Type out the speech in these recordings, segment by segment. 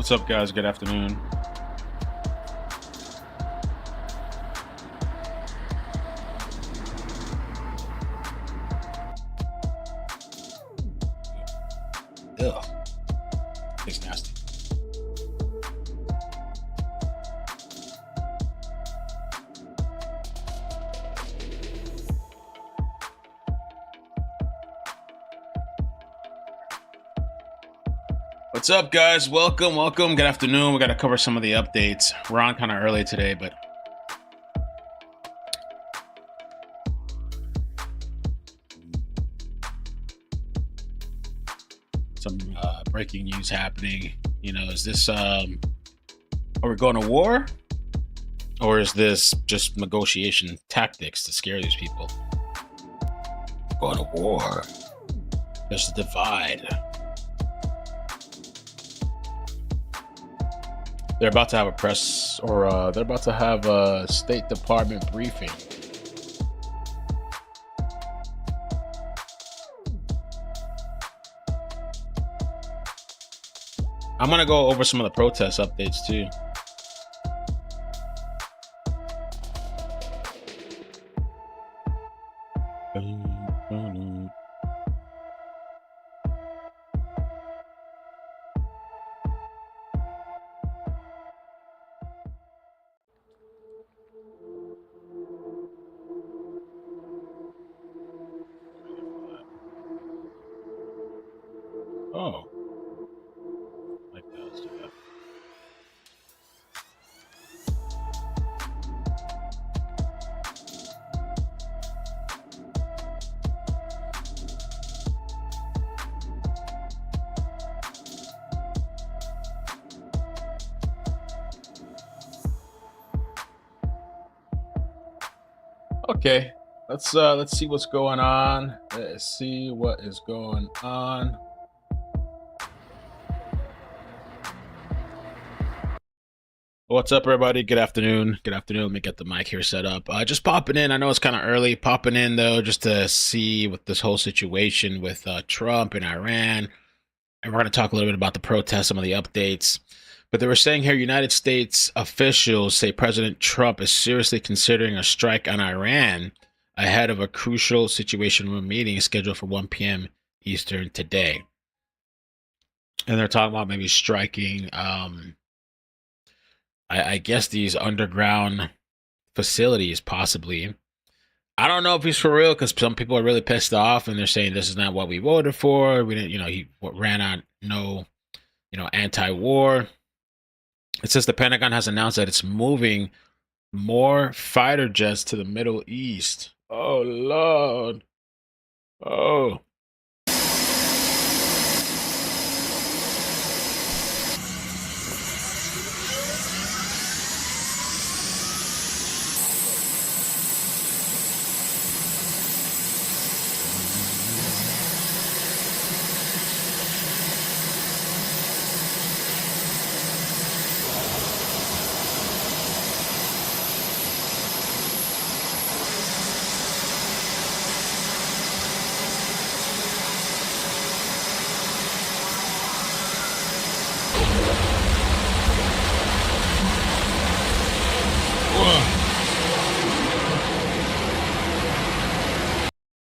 What's up, guys? Good afternoon. Ugh. It's nasty. What's up, guys? Welcome. Good afternoon. We got to cover some of the updates. We're on kind of early today, but some breaking news happening. You know, is this are we going to war, or is this just negotiation tactics to scare these people? Going to war. There's a divide. They're about to have a press, or they're about to have a State Department briefing. I'm going to go over some of the protest updates too. Oh. Like that. Let's do that. Okay. Let's see what's going on. Let's see what is going on. What's up, everybody? Good afternoon. Let me get the mic here set up. Just popping in. I know it's kind of early. Popping in, though, just to see what this whole situation with Trump and Iran. And we're going to talk a little bit about the protests, some of the updates. But they were saying here, United States officials say President Trump is seriously considering a strike on Iran ahead of a crucial Situation Room meeting scheduled for 1 p.m. Eastern today. And they're talking about maybe striking... I guess these underground facilities, possibly. I don't know if he's for real, because some people are really pissed off and they're saying this is not what we voted for. We didn't, he ran on no, anti-war. It says the Pentagon has announced that it's moving more fighter jets to the Middle East. Oh, Lord. Oh.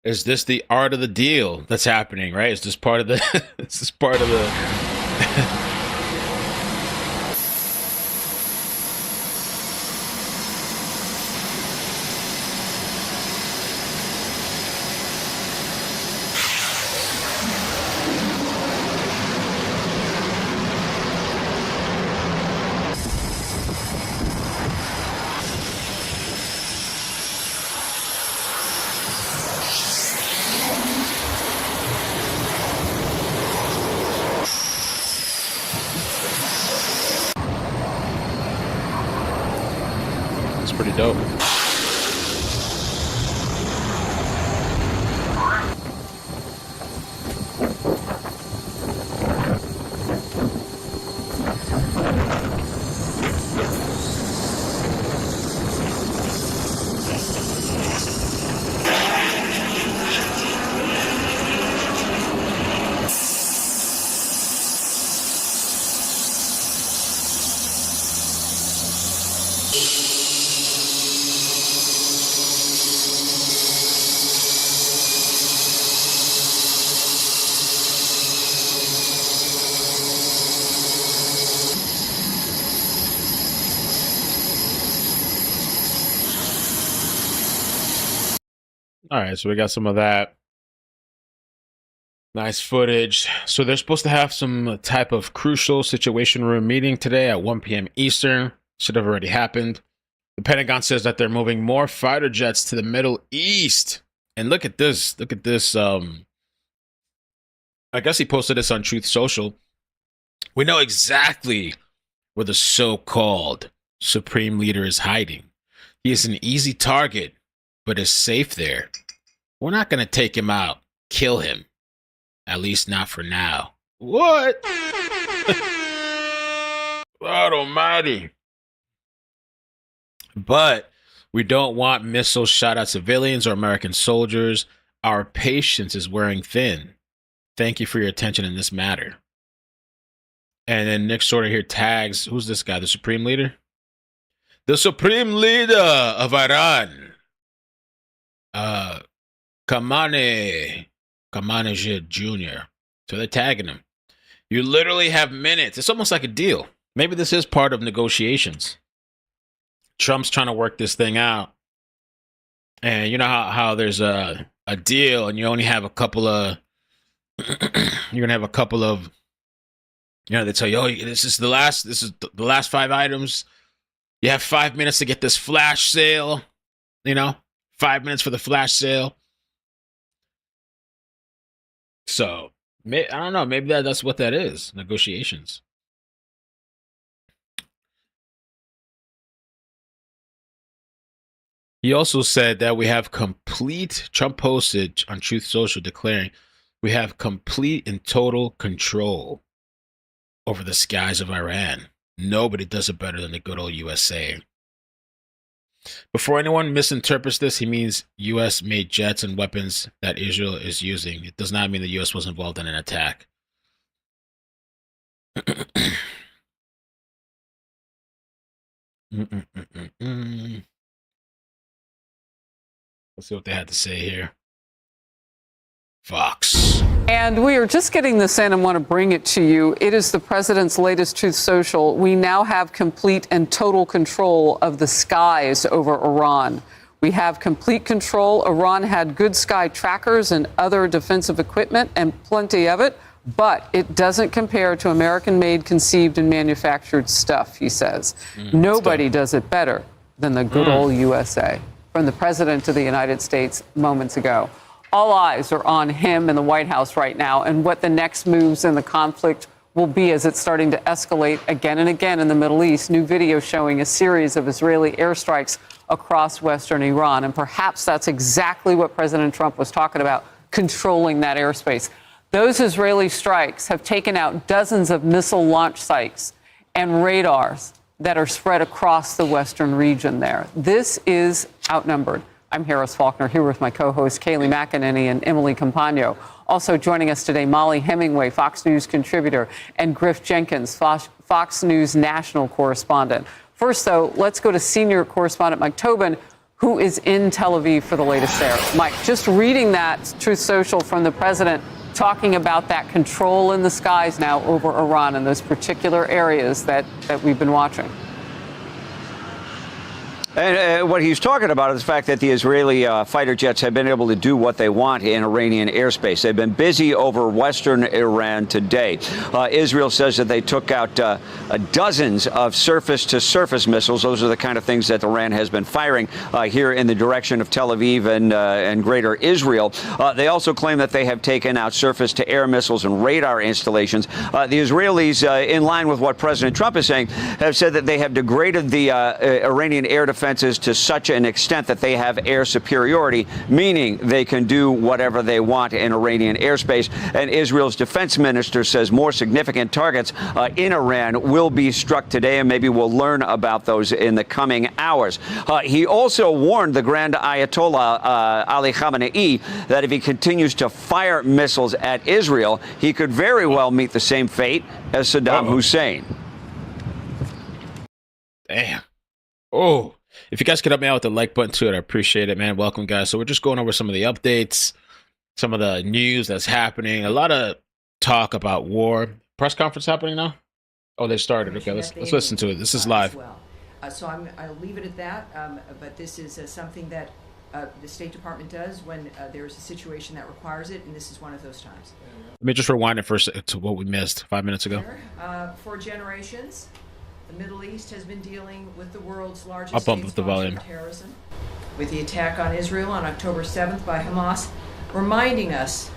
Is this the art of the deal that's happening, right? Is this part of the is this part of the pretty dope. All right, so we got some of that. Nice footage. So they're supposed to have some type of crucial situation room meeting today at 1 p.m. Eastern. Should have already happened. The Pentagon says that they're moving more fighter jets to the Middle East. And look at this. Look at this. I guess he posted this on Truth Social. We know exactly where the so-called Supreme Leader is hiding. He is an easy target, but is safe there. We're not going to take him out, kill him. At least not for now. What? God almighty. But we don't want missiles shot at civilians or American soldiers. Our patience is wearing thin. Thank you for your attention in this matter. And then Nick Sorter here tags, who's this guy, the Supreme Leader? The Supreme Leader of Iran. Khamenei Jr. So they're tagging him. You literally have minutes. It's almost like a deal. Maybe this is part of negotiations. Trump's trying to work this thing out. And you know how there's a deal and you only have a couple of you're gonna have a couple of, you know, they tell you, oh, this is the last 5 items. You have 5 minutes to get this flash sale, you know, 5 minutes for the flash sale. So I don't know, maybe that's what that is, negotiations. He also said that we have Trump posted on Truth Social declaring, we have complete and total control over the skies of Iran. Nobody does it better than the good old USA. Before anyone misinterprets this, he means U.S. made jets and weapons that Israel is using. It does not mean the U.S. was involved in an attack. Let's see what they had to say here. Fox. And we are just getting this in and want to bring it to you. It is the president's latest Truth Social. We now have complete and total control of the skies over Iran. We have complete control. Iran had good sky trackers and other defensive equipment, and plenty of it, but it doesn't compare to American-made, conceived, and manufactured stuff, he says. Nobody does it better than the good old USA. From the president of the United States moments ago. All eyes are on him in the White House right now and what the next moves in the conflict will be as it's starting to escalate again and again in the Middle East. New video showing a series of Israeli airstrikes across western Iran. And perhaps that's exactly what President Trump was talking about, controlling that airspace. Those Israeli strikes have taken out dozens of missile launch sites and radars that are spread across the western region there. This is outnumbered. I'm Harris Faulkner here with my co-hosts Kayleigh McEnany and Emily Compagno. Also joining us today, Molly Hemingway, Fox News contributor, and Griff Jenkins, Fox News national correspondent. First, though, let's go to senior correspondent Mike Tobin, who is in Tel Aviv for the latest there. Mike, just reading that Truth Social from the president, talking about that control in the skies now over Iran and those particular areas that we've been watching. And what he's talking about is the fact that the Israeli fighter jets have been able to do what they want in Iranian airspace. They've been busy over western Iran today. Israel says that they took out dozens of surface-to-surface missiles. Those are the kind of things that Iran has been firing here in the direction of Tel Aviv and greater Israel. They also claim that they have taken out surface-to-air missiles and radar installations. The Israelis, in line with what President Trump is saying, have said that they have degraded the Iranian air defenses to such an extent that they have air superiority, meaning they can do whatever they want in Iranian airspace. And Israel's defense minister says more significant targets in Iran will be struck today, and maybe we'll learn about those in the coming hours. He also warned the Grand Ayatollah Ali Khamenei that if he continues to fire missiles at Israel, he could very well meet the same fate as Saddam Hussein. Damn. Oh. If you guys could help me out with the like button to it, I appreciate it, man. Welcome, guys. So we're just going over some of the updates, some of the news that's happening. A lot of talk about war. Press conference happening now? Oh, they started. Okay, let's listen to it. This is live. So I'll leave it at that. But this is something that the State Department does when there's a situation that requires it, and this is one of those times. Let me just rewind it first to what we missed 5 minutes ago. For generations, the Middle East has been dealing with the world's largest I'll bump up the volume. terrorism, with the attack on Israel on October 7th by Hamas, reminding us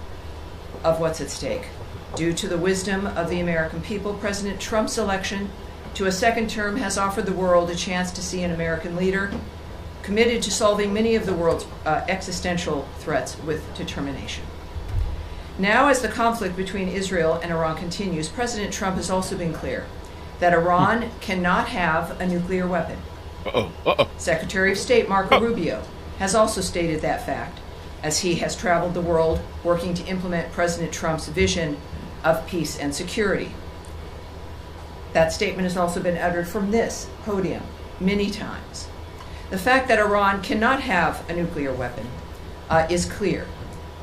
of what's at stake. Due to the wisdom of the American people, President Trump's election to a second term has offered the world a chance to see an American leader committed to solving many of the world's existential threats with determination. Now, as the conflict between Israel and Iran continues, President Trump has also been clear that Iran cannot have a nuclear weapon. Secretary of State Marco Rubio has also stated that fact, as he has traveled the world working to implement President Trump's vision of peace and security. That statement has also been uttered from this podium many times. The fact that Iran cannot have a nuclear weapon is clear.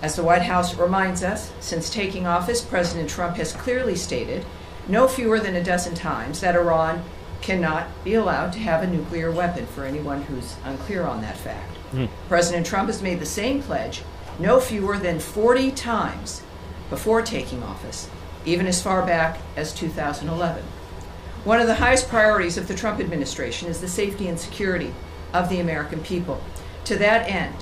As the White House reminds us, since taking office, President Trump has clearly stated no fewer than a dozen times that Iran cannot be allowed to have a nuclear weapon, for anyone who's unclear on that fact. President Trump has made the same pledge no fewer than 40 times before taking office, even as far back as 2011. One of the highest priorities of the Trump administration is the safety and security of the American people. To that end,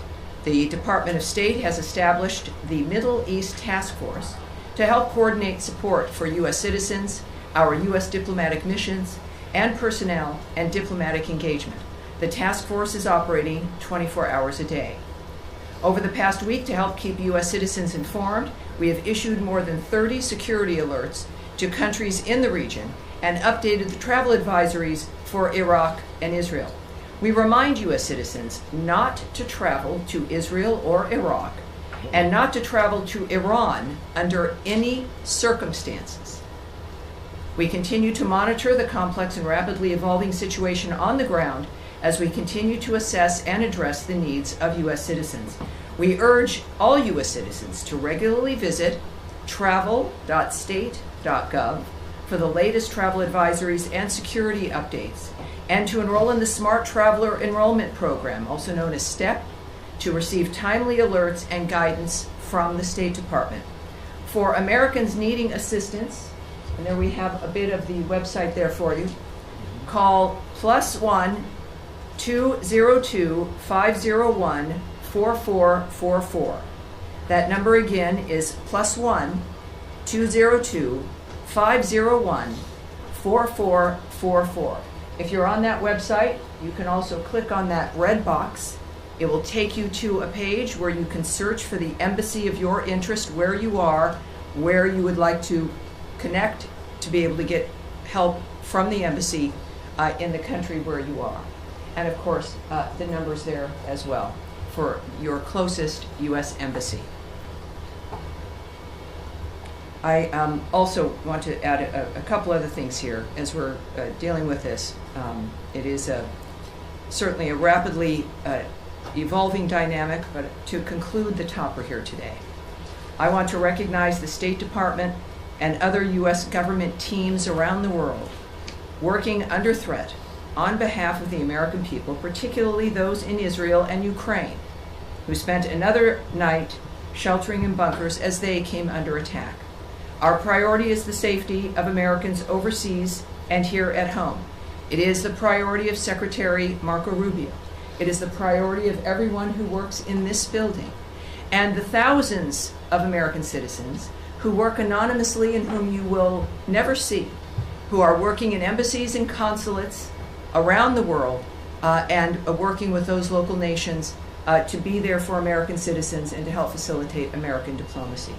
the Department of State has established the Middle East Task Force to help coordinate support for U.S. citizens, our U.S. diplomatic missions, and personnel and diplomatic engagement. The task force is operating 24 hours a day. Over the past week, to help keep U.S. citizens informed, we have issued more than 30 security alerts to countries in the region and updated the travel advisories for Iraq and Israel. We remind U.S. citizens not to travel to Israel or Iraq and not to travel to Iran under any circumstances. We continue to monitor the complex and rapidly evolving situation on the ground as we continue to assess and address the needs of U.S. citizens. We urge all U.S. citizens to regularly visit travel.state.gov for the latest travel advisories and security updates, and to enroll in the Smart Traveler Enrollment Program, also known as STEP, to receive timely alerts and guidance from the State Department. For Americans needing assistance, and there we have a bit of the website there for you, call +1 202 501 4444. That number again is +1 202 501 4444. If you're on that website, you can also click on that red box. It will take you to a page where you can search for the embassy of your interest, where you are, where you would like to connect to be able to get help from the embassy in the country where you are. And of course, the number's there as well for your closest U.S. embassy. I also want to add a couple other things here as we're dealing with this. It is certainly a rapidly evolving dynamic, but to conclude the topper here today, I want to recognize the State Department and other U.S. government teams around the world working under threat on behalf of the American people, particularly those in Israel and Ukraine, who spent another night sheltering in bunkers as they came under attack. Our priority is the safety of Americans overseas and here at home. It is the priority of Secretary Marco Rubio. It is the priority of everyone who works in this building, and the thousands of American citizens who work anonymously and whom you will never see, who are working in embassies and consulates around the world and working with those local nations to be there for American citizens and to help facilitate American diplomacy.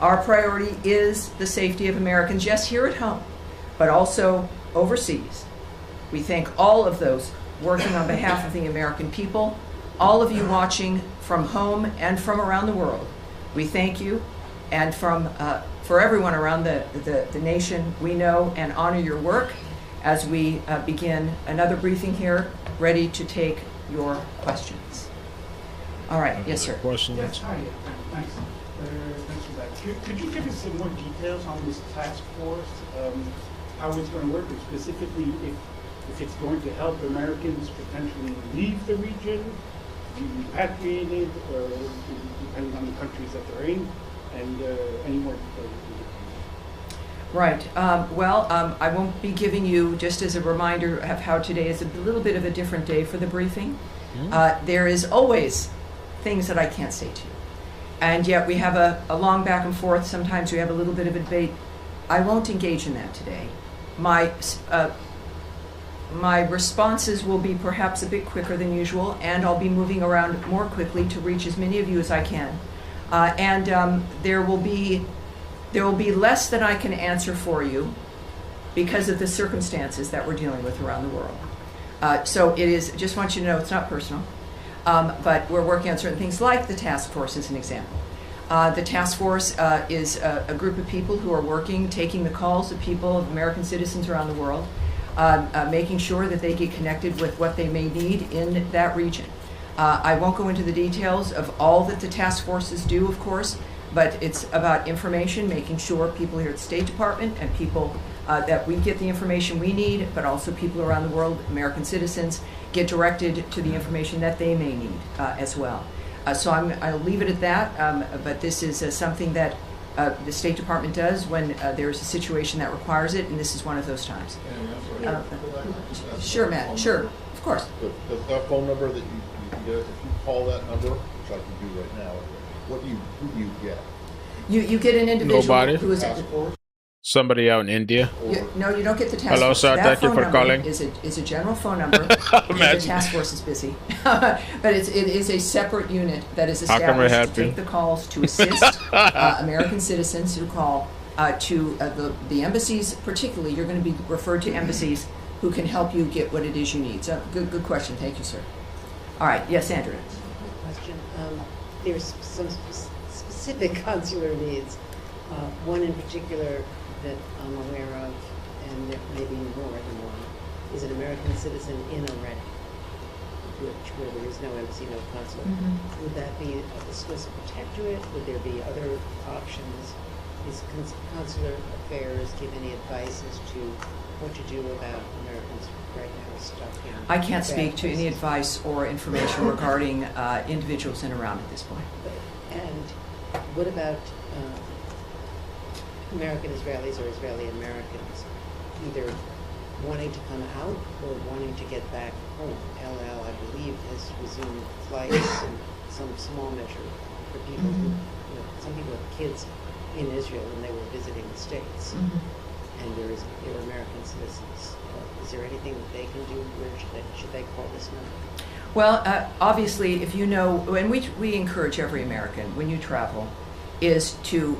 Our priority is the safety of Americans, yes, here at home, but also overseas. We thank all of those working on behalf of the American people, all of you watching from home and from around the world. We thank you, and for everyone around the nation, we know and honor your work as we begin another briefing here, ready to take your questions. All right, yes, sir. Questions? Yes, hi. Thanks. Thanks for that. Could you give us some more details on this task force, how it's going to work, and specifically if it's going to help Americans potentially leave the region, be repatriated, depending on the countries that they're in, and any more details? Right. I won't be giving you, just as a reminder of how today is a little bit of a different day for the briefing. There is always things that I can't say to you. And yet we have a long back and forth. Sometimes we have a little bit of a debate. I won't engage in that today. My responses will be perhaps a bit quicker than usual, and I'll be moving around more quickly to reach as many of you as I can. There will be less than I can answer for you because of the circumstances that we're dealing with around the world. So it is, just want you to know, it's not personal, but we're working on certain things like the task force as an example. The task force is a group of people who are working, taking the calls of people, of American citizens around the world, making sure that they get connected with what they may need in that region. I won't go into the details of all that the task forces do, of course, but it's about information, making sure people here at the State Department and people that we get the information we need, but also people around the world, American citizens, get directed to the information that they may need as well. So I'll leave it at that, but this is something that the State Department does when there's a situation that requires it, and this is one of those times. Sure, Matt, sure, of course. That phone number that you can get, if you call that number, which I can do right now, who do you get? You get an individual Nobody. who is Task force? Somebody out in India. no, you don't get the task Hello, force. sir. That Thank you phone for number calling. Is a general phone number. The task force is busy, but it is a separate unit that is How can we established help to you? take the calls to assist American citizens who call to the embassies. Particularly, you're going to be referred to embassies who can help you get what it is you need. So, good question. Thank you, sir. All right. Yes, Andrew. Question. There's some specific consular needs. One in particular that I'm aware of, and there may be more than one, is an American citizen in Orin, where there is no embassy, no consulate. Would that be a Swiss protectorate? Would there be other options? Is consular affairs give any advice as to what to do about Americans right now stuck in? I can't speak to any places? advice or information regarding individuals in Iran at this point. And what about American Israelis or Israeli Americans either wanting to come out or wanting to get back home? LL, I believe, has resumed flights in some small measure for people who, some people have kids in Israel and they were visiting the States, and they're American citizens. Is there anything that they can do? Where should they call this number? Well, obviously, if you know, and we encourage every American, when you travel, is to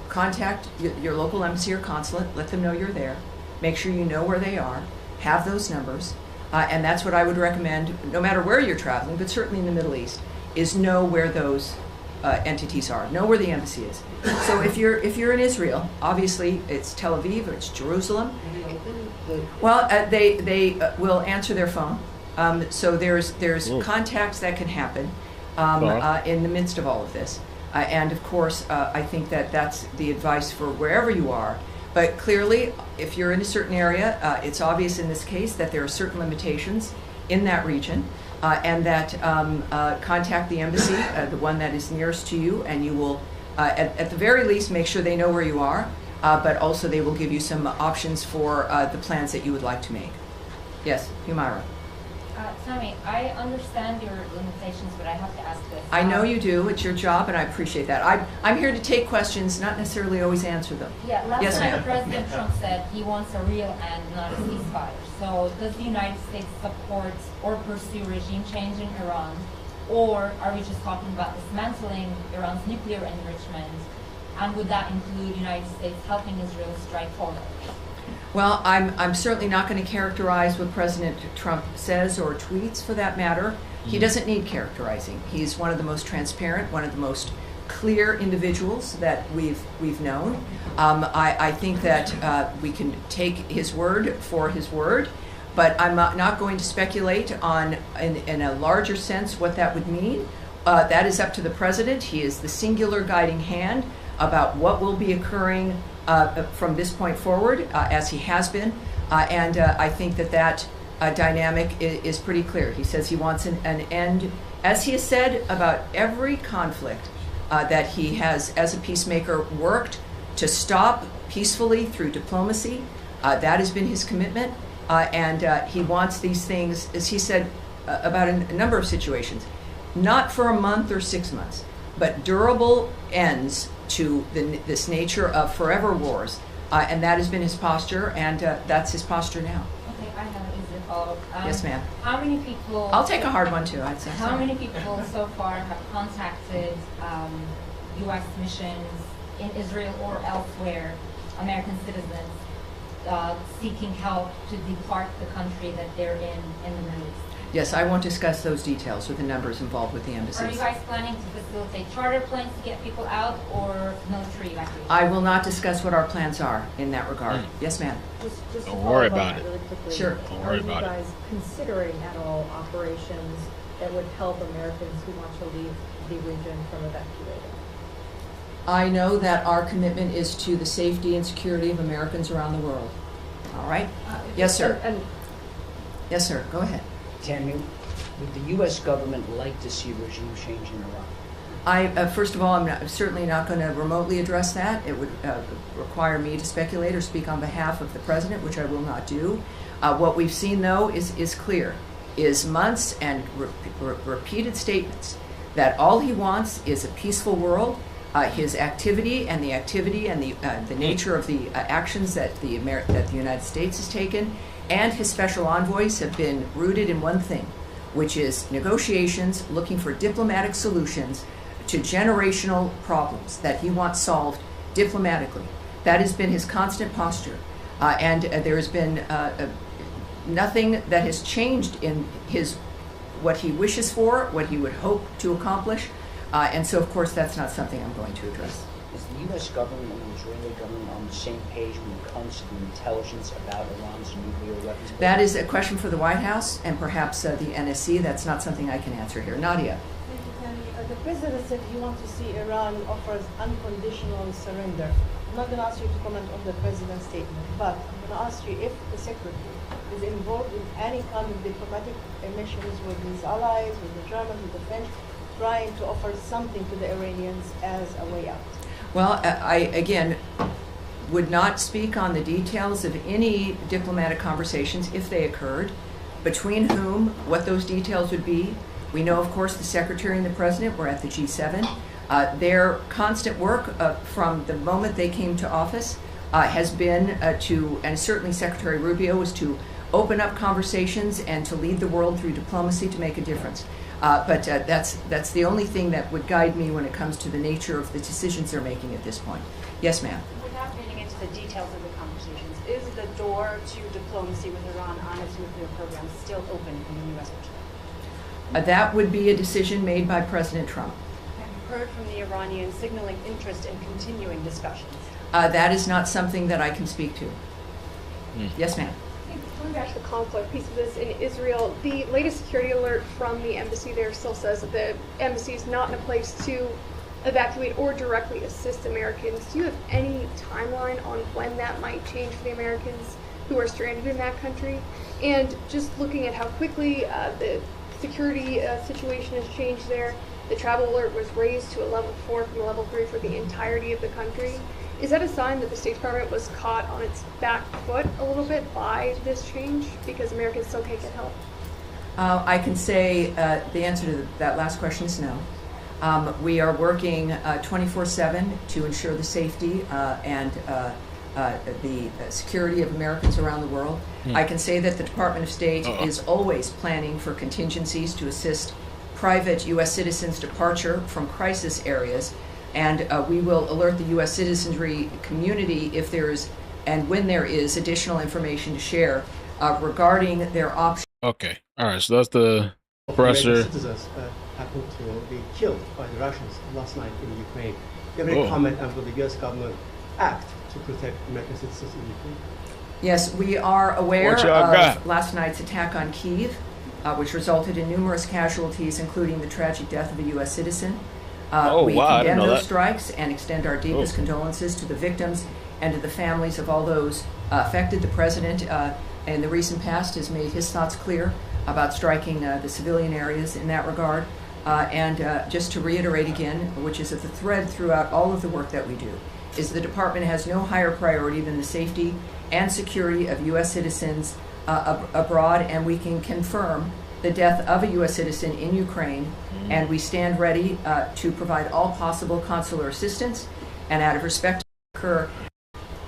contact your local embassy or consulate, let them know you're there, make sure you know where they are, have those numbers, and that's what I would recommend, no matter where you're traveling, but certainly in the Middle East, is know where those entities are, know where the embassy is. So if you're in Israel, obviously it's Tel Aviv or it's Jerusalem. Well, they will answer their phone. So there's contacts that can happen in the midst of all of this. And of course, I think that's the advice for wherever you are. But clearly, if you're in a certain area, it's obvious in this case that there are certain limitations in that region, and that contact the embassy, the one that is nearest to you, and you will, at the very least, make sure they know where you are, but also they will give you some options for the plans that you would like to make. Yes, Humaira. Tammy, I understand your limitations, but I have to ask this. I know you do. It's your job, and I appreciate that. I'm here to take questions, not necessarily always answer them. Yeah, last Yes, time ma'am. President Trump said he wants a real end, not a ceasefire. So does the United States support or pursue regime change in Iran? Or are we just talking about dismantling Iran's nuclear enrichment? And would that include the United States helping Israel strike Fordow? Well, I'm certainly not going to characterize what President Trump says or tweets, for that matter. He doesn't need characterizing. He's one of the most transparent, one of the most clear individuals that we've known. I think that we can take his word for his word, but I'm not going to speculate on, in a larger sense, what that would mean. That is up to the president. He is the singular guiding hand about what will be occurring from this point forward, as he has been, and I think that dynamic is pretty clear. He says he wants an end As he has said about every conflict that he has, as a peacemaker, worked to stop peacefully through diplomacy. That has been his commitment. And he wants these things, as he said about a number of situations, not for a month or 6 months, but durable ends to this nature of forever wars. And that has been his posture, and that's his posture now. Okay, I have an easy follow-up. Yes, ma'am. How many people... I'll take a hard one, too, I'd say. How many people so far have contacted U.S. missions in Israel or elsewhere, American citizens, seeking help to depart the country that they're in the Middle East? Yes, I won't discuss those details or the numbers involved with the Are you embassies. guys planning to facilitate charter planes to get people out or military evacuation? I will not discuss what our plans are in that regard. Yes, ma'am. Just to Don't follow worry up on about that it. really quickly. Sure. Don't worry about it. Are you guys considering at all operations that would help Americans who want to leave the region from evacuating? I know that our commitment is to the safety and security of Americans around the world. All right? Yes, sir. And Yes, sir. Go ahead. Tammy, would the U.S. government like to see regime change in Iran? First of all, I'm certainly not going to remotely address that. It would require me to speculate or speak on behalf of the president, which I will not do. What we've seen, though, is clear, is months and repeated statements that all he wants is a peaceful world. His activity and the nature of the actions that the United States has taken, and his special envoys have been rooted in one thing, which is negotiations, looking for diplomatic solutions to generational problems that he wants solved diplomatically. That has been his constant posture. And there has been nothing that has changed in what he wishes for, what he would hope to accomplish. And so, of course, that's not something I'm going to address. Is the U.S. government and the Israeli government on the same page when it comes to the intelligence about Iran's nuclear weapons? That is a question for the White House and perhaps the NSC. That's not something I can answer here. Nadia. Thank you, Tammy. The president said he wants to see Iran offers unconditional surrender. I'm not going to ask you to comment on the president's statement, but I'm going to ask you if the secretary is involved in any kind of diplomatic missions with his allies, with the Germans, with the French, trying to offer something to the Iranians as a way out. Well, I again would not speak on the details of any diplomatic conversations if they occurred, between whom, what those details would be. We know, of course, the secretary and the president were at the G7. Their constant work from the moment they came to office has been to, and certainly Secretary Rubio, was to open up conversations and to lead the world through diplomacy to make a difference. But that's the only thing that would guide me when it comes to the nature of the decisions they're making at this point. Yes, ma'am. Without getting into the details of the conversations, is the door to diplomacy with Iran on its nuclear program still open from the U.S. perspective? That would be a decision made by President Trump. Have you heard from the Iranians signaling interest in continuing discussions? That is not something that I can speak to. Yes, ma'am. Going back to the conflict piece of this in Israel, the latest security alert from the embassy there still says that the embassy is not in a place to evacuate or directly assist Americans. Do you have any timeline on when that might change for the Americans who are stranded in that country? And just looking at how quickly the security situation has changed there, the travel alert was raised to a level 4 from a level 3 for the entirety of the country. Is that a sign that the State Department was caught on its back foot a little bit by this change because Americans still can't get help? I can say the answer to that last question is no. We are working 24/7 to ensure the safety and the security of Americans around the world. I can say that the Department of State is always planning for contingencies to assist private U.S. citizens' departure from crisis areas. And we will alert the U.S. citizenry community if there is, and when there is, additional information to share regarding their options. Okay. All right. So that's the professor. Citizens happened to be killed by the Russians last night in Ukraine. Do you have any comment on will the U.S. government act to protect American citizens in Ukraine? Yes, we are aware of last night's attack on Kyiv, which resulted in numerous casualties, including the tragic death of a U.S. citizen. We condemn those strikes and extend our deepest condolences to the victims and to the families of all those affected. The president, in the recent past, has made his thoughts clear about striking the civilian areas in that regard. Just to reiterate again, which is at the thread throughout all of the work that we do, is the department has no higher priority than the safety and security of U.S. citizens abroad, and we can confirm the death of a U.S. citizen in Ukraine, and we stand ready to provide all possible consular assistance, and out of respect to occur,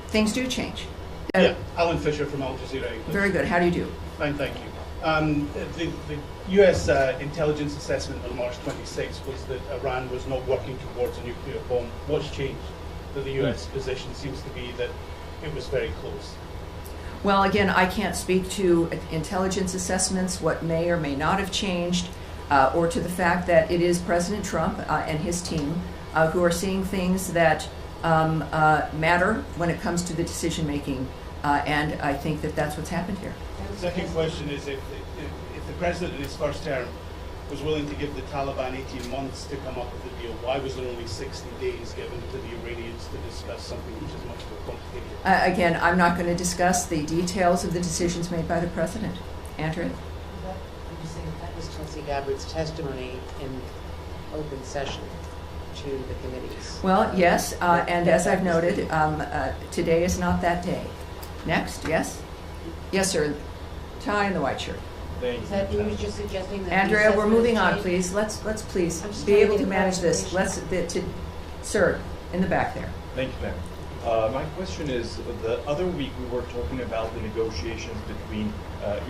things do change. Yeah, Alan Fisher from Al Jazeera. Very good. How do you do? Fine, thank you. The U.S. intelligence assessment on March 26 was that Iran was not working towards a nuclear bomb. What's changed? That the U.S. position seems to be that it was very close. Well, again, I can't speak to intelligence assessments, what may or may not have changed, or to the fact that it is President Trump and his team who are seeing things that matter when it comes to the decision making, and I think that that's what's happened here. The second question is if the president in his first term was willing to give the Taliban 18 months to come up with a deal, why was there only 60 days given to the Iranians to discuss something which is much more complicated? Again, I'm not going to discuss the details of the decisions made by the president. Andrea? I'm just saying that was Tulsi Gabbard's testimony in open session to the committees. Well, yes, and as I've noted, today is not that day. Next, yes? Yes, sir. Tie in the white shirt. Is that you were just suggesting that? Andrea, we're moving on, please. Let's please be able to manage this. Sir, in the back there. Thank you, ma'am. My question is, the other week we were talking about the negotiations between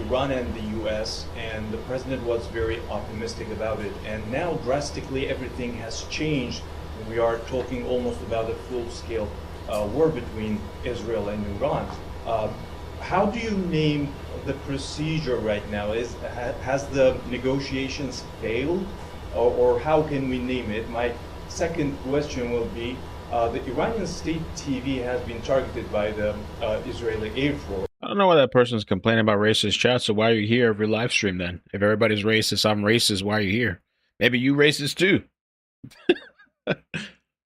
Iran and the U.S., and the president was very optimistic about it. And now drastically everything has changed. We are talking almost about a full-scale war between Israel and Iran. How do you name the procedure right now? Has the negotiations failed, or how can we name it? My second question will be, the Iranian state TV has been targeted by the Israeli Air Force. I don't know why that person's complaining about racist chat, so why are you here every live stream then? If everybody's racist, I'm racist, why are you here? Maybe you racist too.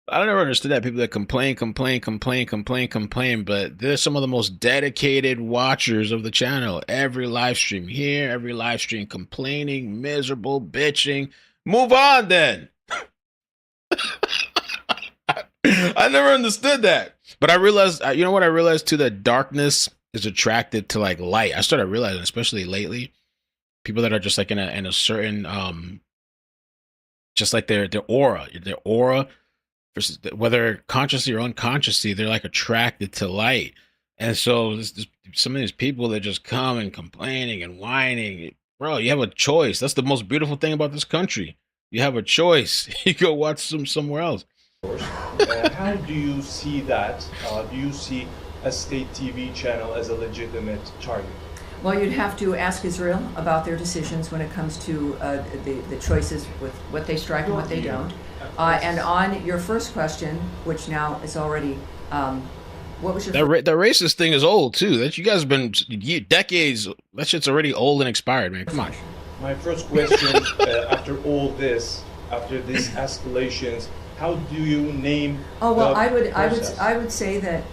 I never understood that. People that complain, but they're some of the most dedicated watchers of the channel. Every live stream here, every live stream complaining, miserable, bitching. Move on then. I never understood that. But I realized, you know what I realized too, that darkness is attracted to like light. I started realizing, especially lately, people that are just like in a certain, just like their aura, versus whether consciously or unconsciously, they're like attracted to light. And so some of these people that just come and complaining and whining, bro, you have a choice. That's the most beautiful thing about this country. You have a choice. You go watch somewhere else. How do you see that? Do you see a state TV channel as a legitimate target? Well, you'd have to ask Israel about their decisions when it comes to the choices with what they strike and what they don't. And on your first question, which now is already, what was your... That racist thing is old, too. That you guys have been decades... That shit's already old and expired, man. Come on. My first question, after all this, after these escalations, how do you name Oh, well, the I would say that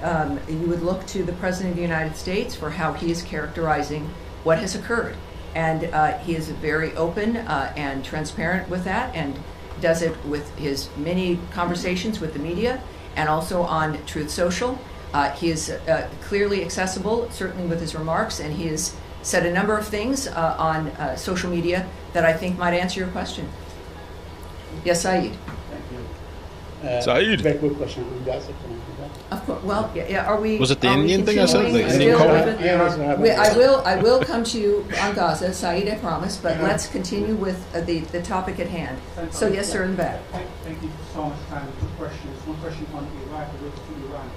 you would look to the President of the United States for how he is characterizing what has occurred. And he is very open and transparent with that, and does it with his many conversations with the media and also on Truth Social. He is clearly accessible, certainly with his remarks, and he has said a number of things on social media that I think might answer your question. Yes, Saeed. Saeed. Very quick question on Gaza. Of course. Well, yeah. Are we? Was it the are we Indian thing I said? continuing The Indian still call? with- I will come to you on Gaza, Saeed, I promise. But let's continue with the topic at hand. So yes, sir, in the back. Thank you so much for time. Two questions. One question on Iraq, related to Iran.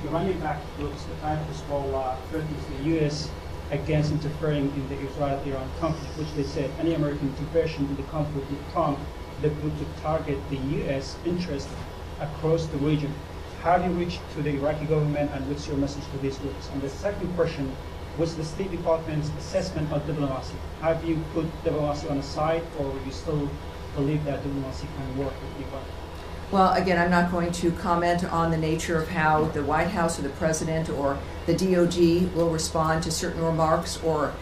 Iranian-backed groups, the Time Hezbollah, threatens the U.S. against interfering in the Israel-Iran conflict, which they said any American intervention in the conflict would prompt the group to target the U.S. interest across the region. How do you reach to the Iraqi government, and what's your message to these groups? And the second question was the State Department's assessment of diplomacy. Have you put diplomacy on the side, or you still believe that diplomacy can work with Iran? Well, again, I'm not going to comment on the nature of how the White House or the President or the DOD will respond to certain remarks or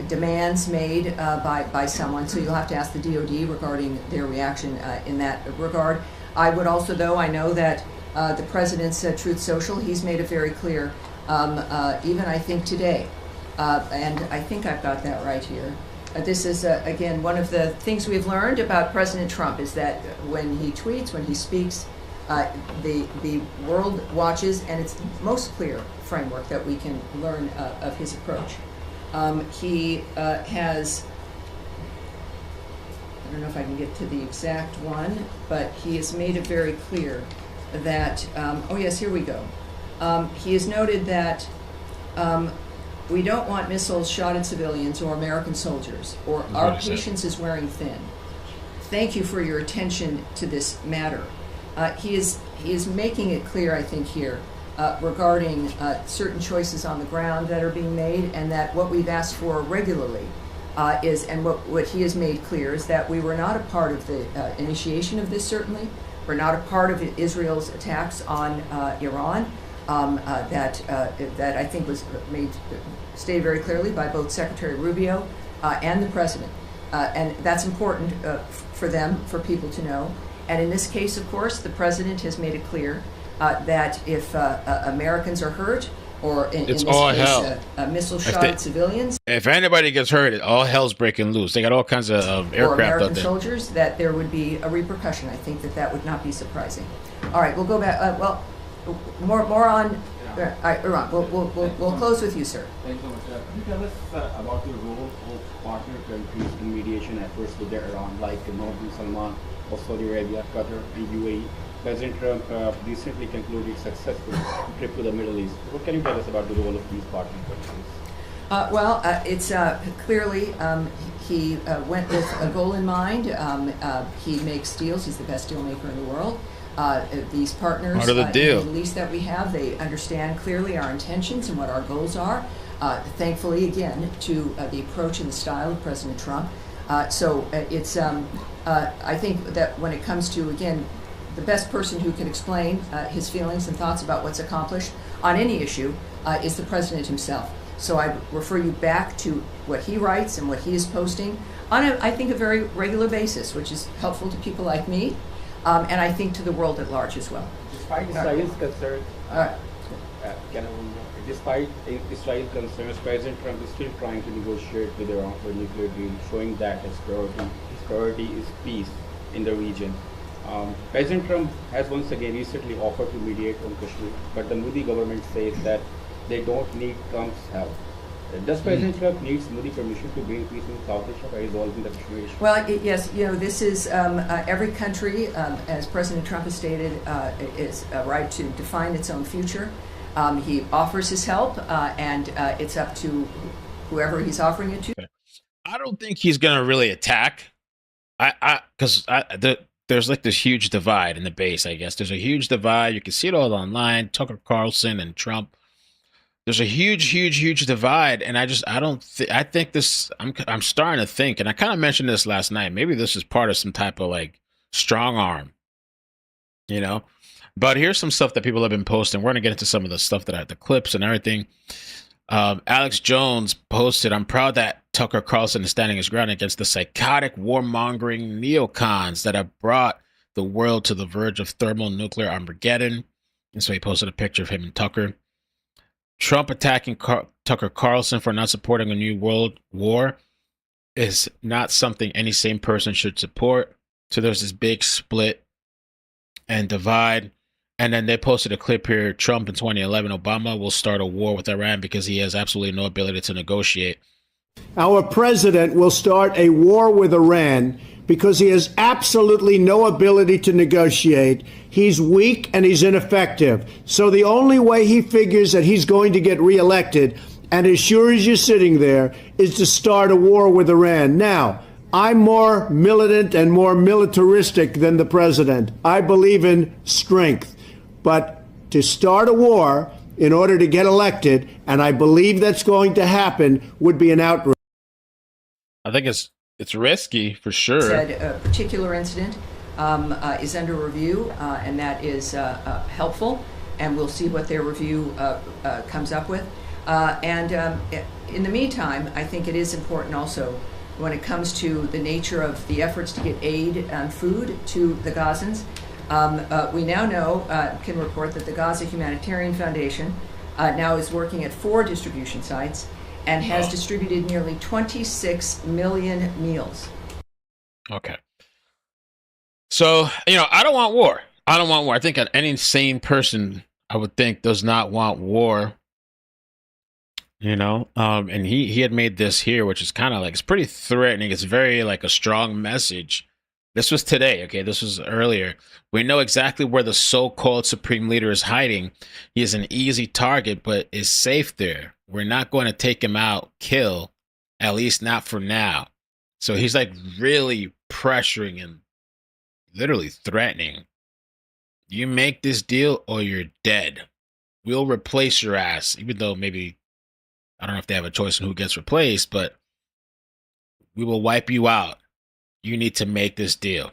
demands made by someone. So you'll have to ask the DoD regarding their reaction in that regard. I would also, though, I know that the president's Truth Social, he's made it very clear, even I think today, and I think I've got that right here. This is, again, one of the things we've learned about President Trump is that when he tweets, when he speaks, the world watches, and it's the most clear framework that we can learn of his approach. He has, I don't know if I can get to the exact one, but he has made it very clear that, oh yes, here we go. He has noted that we don't want missiles shot at civilians or American soldiers, or our patience is wearing thin. Thank you for your attention to this matter. He is making it clear, I think, here regarding certain choices on the ground that are being made, and that what we've asked for regularly is, and what he has made clear is that we were not a part of the initiation of this, certainly. We're not a part of Israel's attacks on Iran. That I think was stated very clearly by both Secretary Rubio and the President. And that's important for them, for people to know. And in this case, of course, the President has made it clear that if Americans are hurt, or in this case, a missile shot at civilians. If anybody gets hurt, all hell's breaking loose. They got all kinds of aircraft or American out there. Soldiers, that there would be a repercussion. I think that would not be surprising. All right, we'll go back. Well, more on Iran. We'll close with you, sir. Thank you so much. Can you tell us about the role of partner countries in mediation efforts with Iran, like Northern Salman, of Saudi Arabia, Qatar, and UAE? President Trump recently concluded successful trip to the Middle East. What can you tell us about the role of these partner countries? It's clearly he went with a goal in mind. He makes deals. He's the best deal maker in the world. These partners in the Middle East that we have, they understand clearly our intentions and what our goals are. Thankfully, again, to the approach and the style of President Trump. So it's, I think that when it comes to, again, the best person who can explain his feelings and thoughts about what's accomplished on any issue is the President himself. So I refer you back to what he writes and what he is posting on, I think, a very regular basis, which is helpful to people like me, and I think to the world at large as well. Despite Israel's concerns, despite Israel's concerns, President Trump is still trying to negotiate with Iran for a nuclear deal, showing that his priority is peace in the region. President Trump has once again recently offered to mediate on Kashmir, but the Modi government says that they don't need Trump's help. Does President Trump need Modi permission to bring peace in South Asia by resolving the Kashmir issue? Well, yes, this is every country, as President Trump has stated, is a right to define its own future. He offers his help, and it's up to whoever he's offering it to. I don't think he's going to really attack. Because there's like this huge divide in the base, I guess. There's a huge divide. You can see it all online. Tucker Carlson and Trump. There's a huge divide. And I think this, I'm starting to think, and I kind of mentioned this last night. Maybe this is part of some type of like strong arm, But here's some stuff that people have been posting. We're going to get into some of the stuff the clips and everything. Alex Jones posted, "I'm proud that Tucker Carlson is standing his ground against the psychotic warmongering neocons that have brought the world to the verge of thermonuclear Armageddon." And so he posted a picture of him and Tucker. Trump attacking Tucker Carlson for not supporting a new world war is not something any sane person should support. So there's this big split and divide. And then they posted a clip here. Trump in 2011, Obama will start a war with Iran because he has absolutely no ability to negotiate. Our president will start a war with Iran because he has absolutely no ability to negotiate. He's weak and he's ineffective. So the only way he figures that he's going to get reelected, and as sure as you're sitting there, is to start a war with Iran. Now, I'm more militant and more militaristic than the president. I believe in strength. But to start a war in order to get elected, and I believe that's going to happen, would be an outrage. I think it's risky for sure. Said a particular incident is under review, and that is helpful, and we'll see what their review comes up with. In the meantime, I think it is important also when it comes to the nature of the efforts to get aid and food to the Gazans. We now know, can report that the Gaza Humanitarian Foundation now is working at 4 distribution sites and has distributed nearly 26 million meals. Okay. So, I don't want war. I don't want war. I think any sane person, I would think, does not want war. And he had made this here, which is kind of like, it's pretty threatening. It's very like a strong message. This was today, okay? This was earlier. We know exactly where the so-called supreme leader is hiding. He is an easy target, but is safe there. We're not going to take him out, kill, at least not for now. So he's like really pressuring and literally threatening. You make this deal or you're dead. We'll replace your ass, even though maybe, I don't know if they have a choice in who gets replaced, but we will wipe you out. You need to make this deal.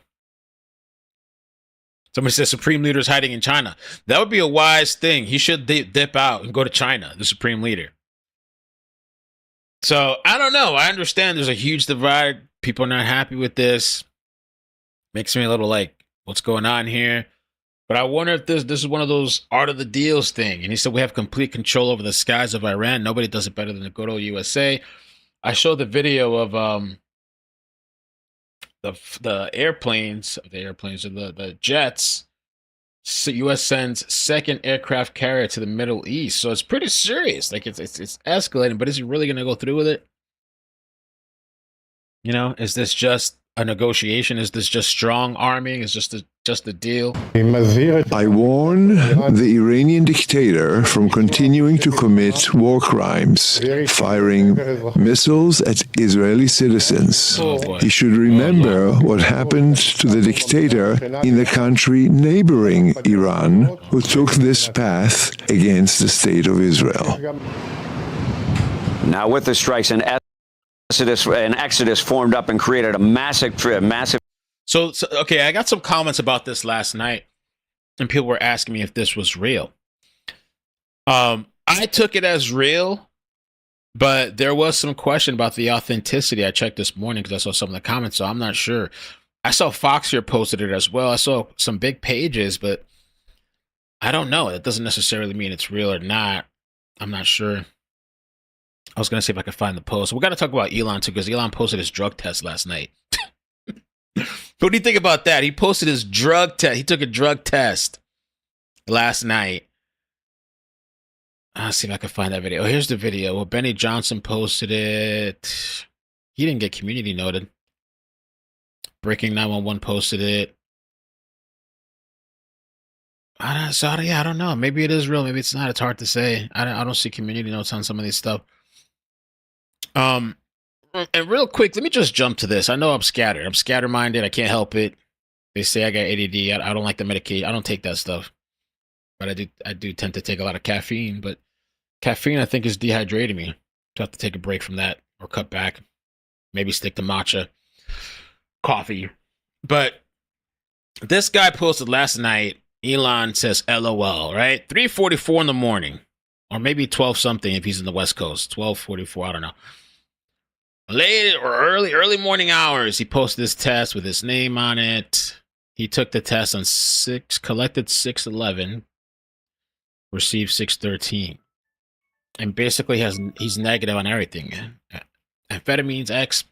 Somebody says Supreme Leader is hiding in China. That would be a wise thing. He should dip out and go to China, the Supreme Leader. So, I don't know. I understand there's a huge divide. People are not happy with this. Makes me a little like, what's going on here? But I wonder if this is one of those art of the deals thing. And he said, we have complete control over the skies of Iran. Nobody does it better than the good old USA. I showed the video of the airplanes, the jets. So U.S. sends second aircraft carrier to the Middle East. So it's pretty serious. Like it's escalating, but is he really going to go through with it? Is this just a negotiation? Is this just strong arming? Is just a deal? I warn the Iranian dictator from continuing to commit war crimes, firing missiles at Israeli citizens. He should remember what happened to the dictator in the country neighboring Iran, who took this path against the state of Israel. Now with the strikes, an exodus formed up and created a massive. So, okay, I got some comments about this last night, and people were asking me if this was real. I took it as real, but there was some question about the authenticity. I checked this morning because I saw some of the comments, so I'm not sure. I saw Fox here posted it as well. I saw some big pages, but I don't know. It doesn't necessarily mean it's real or not. I'm not sure. I was going to see if I could find the post. We got to talk about Elon too, because Elon posted his drug test last night. What do you think about that? He posted his drug test. He took a drug test last night. I'll see if I can find that video. Oh, here's the video. Well, Benny Johnson posted it. He didn't get community noted. Breaking 911 posted it. I don't know. Maybe it is real. Maybe it's not. It's hard to say. I don't see community notes on some of these stuff. And real quick, let me just jump to this. I know I'm scattered. I'm scatter-minded. I can't help it. They say I got ADD. I don't like the medication. I don't take that stuff. But I do tend to take a lot of caffeine. But caffeine, I think, is dehydrating me. So I have to take a break from that or cut back. Maybe stick to matcha coffee. But this guy posted last night, Elon says LOL, right? 3:44 in the morning. Or maybe 12 something if he's in the West Coast. 12:44, I don't know. Late or early morning hours, he posted this test with his name on it. He took the test on collected 611, received 613. And basically he's negative on everything. Amphetamines, X,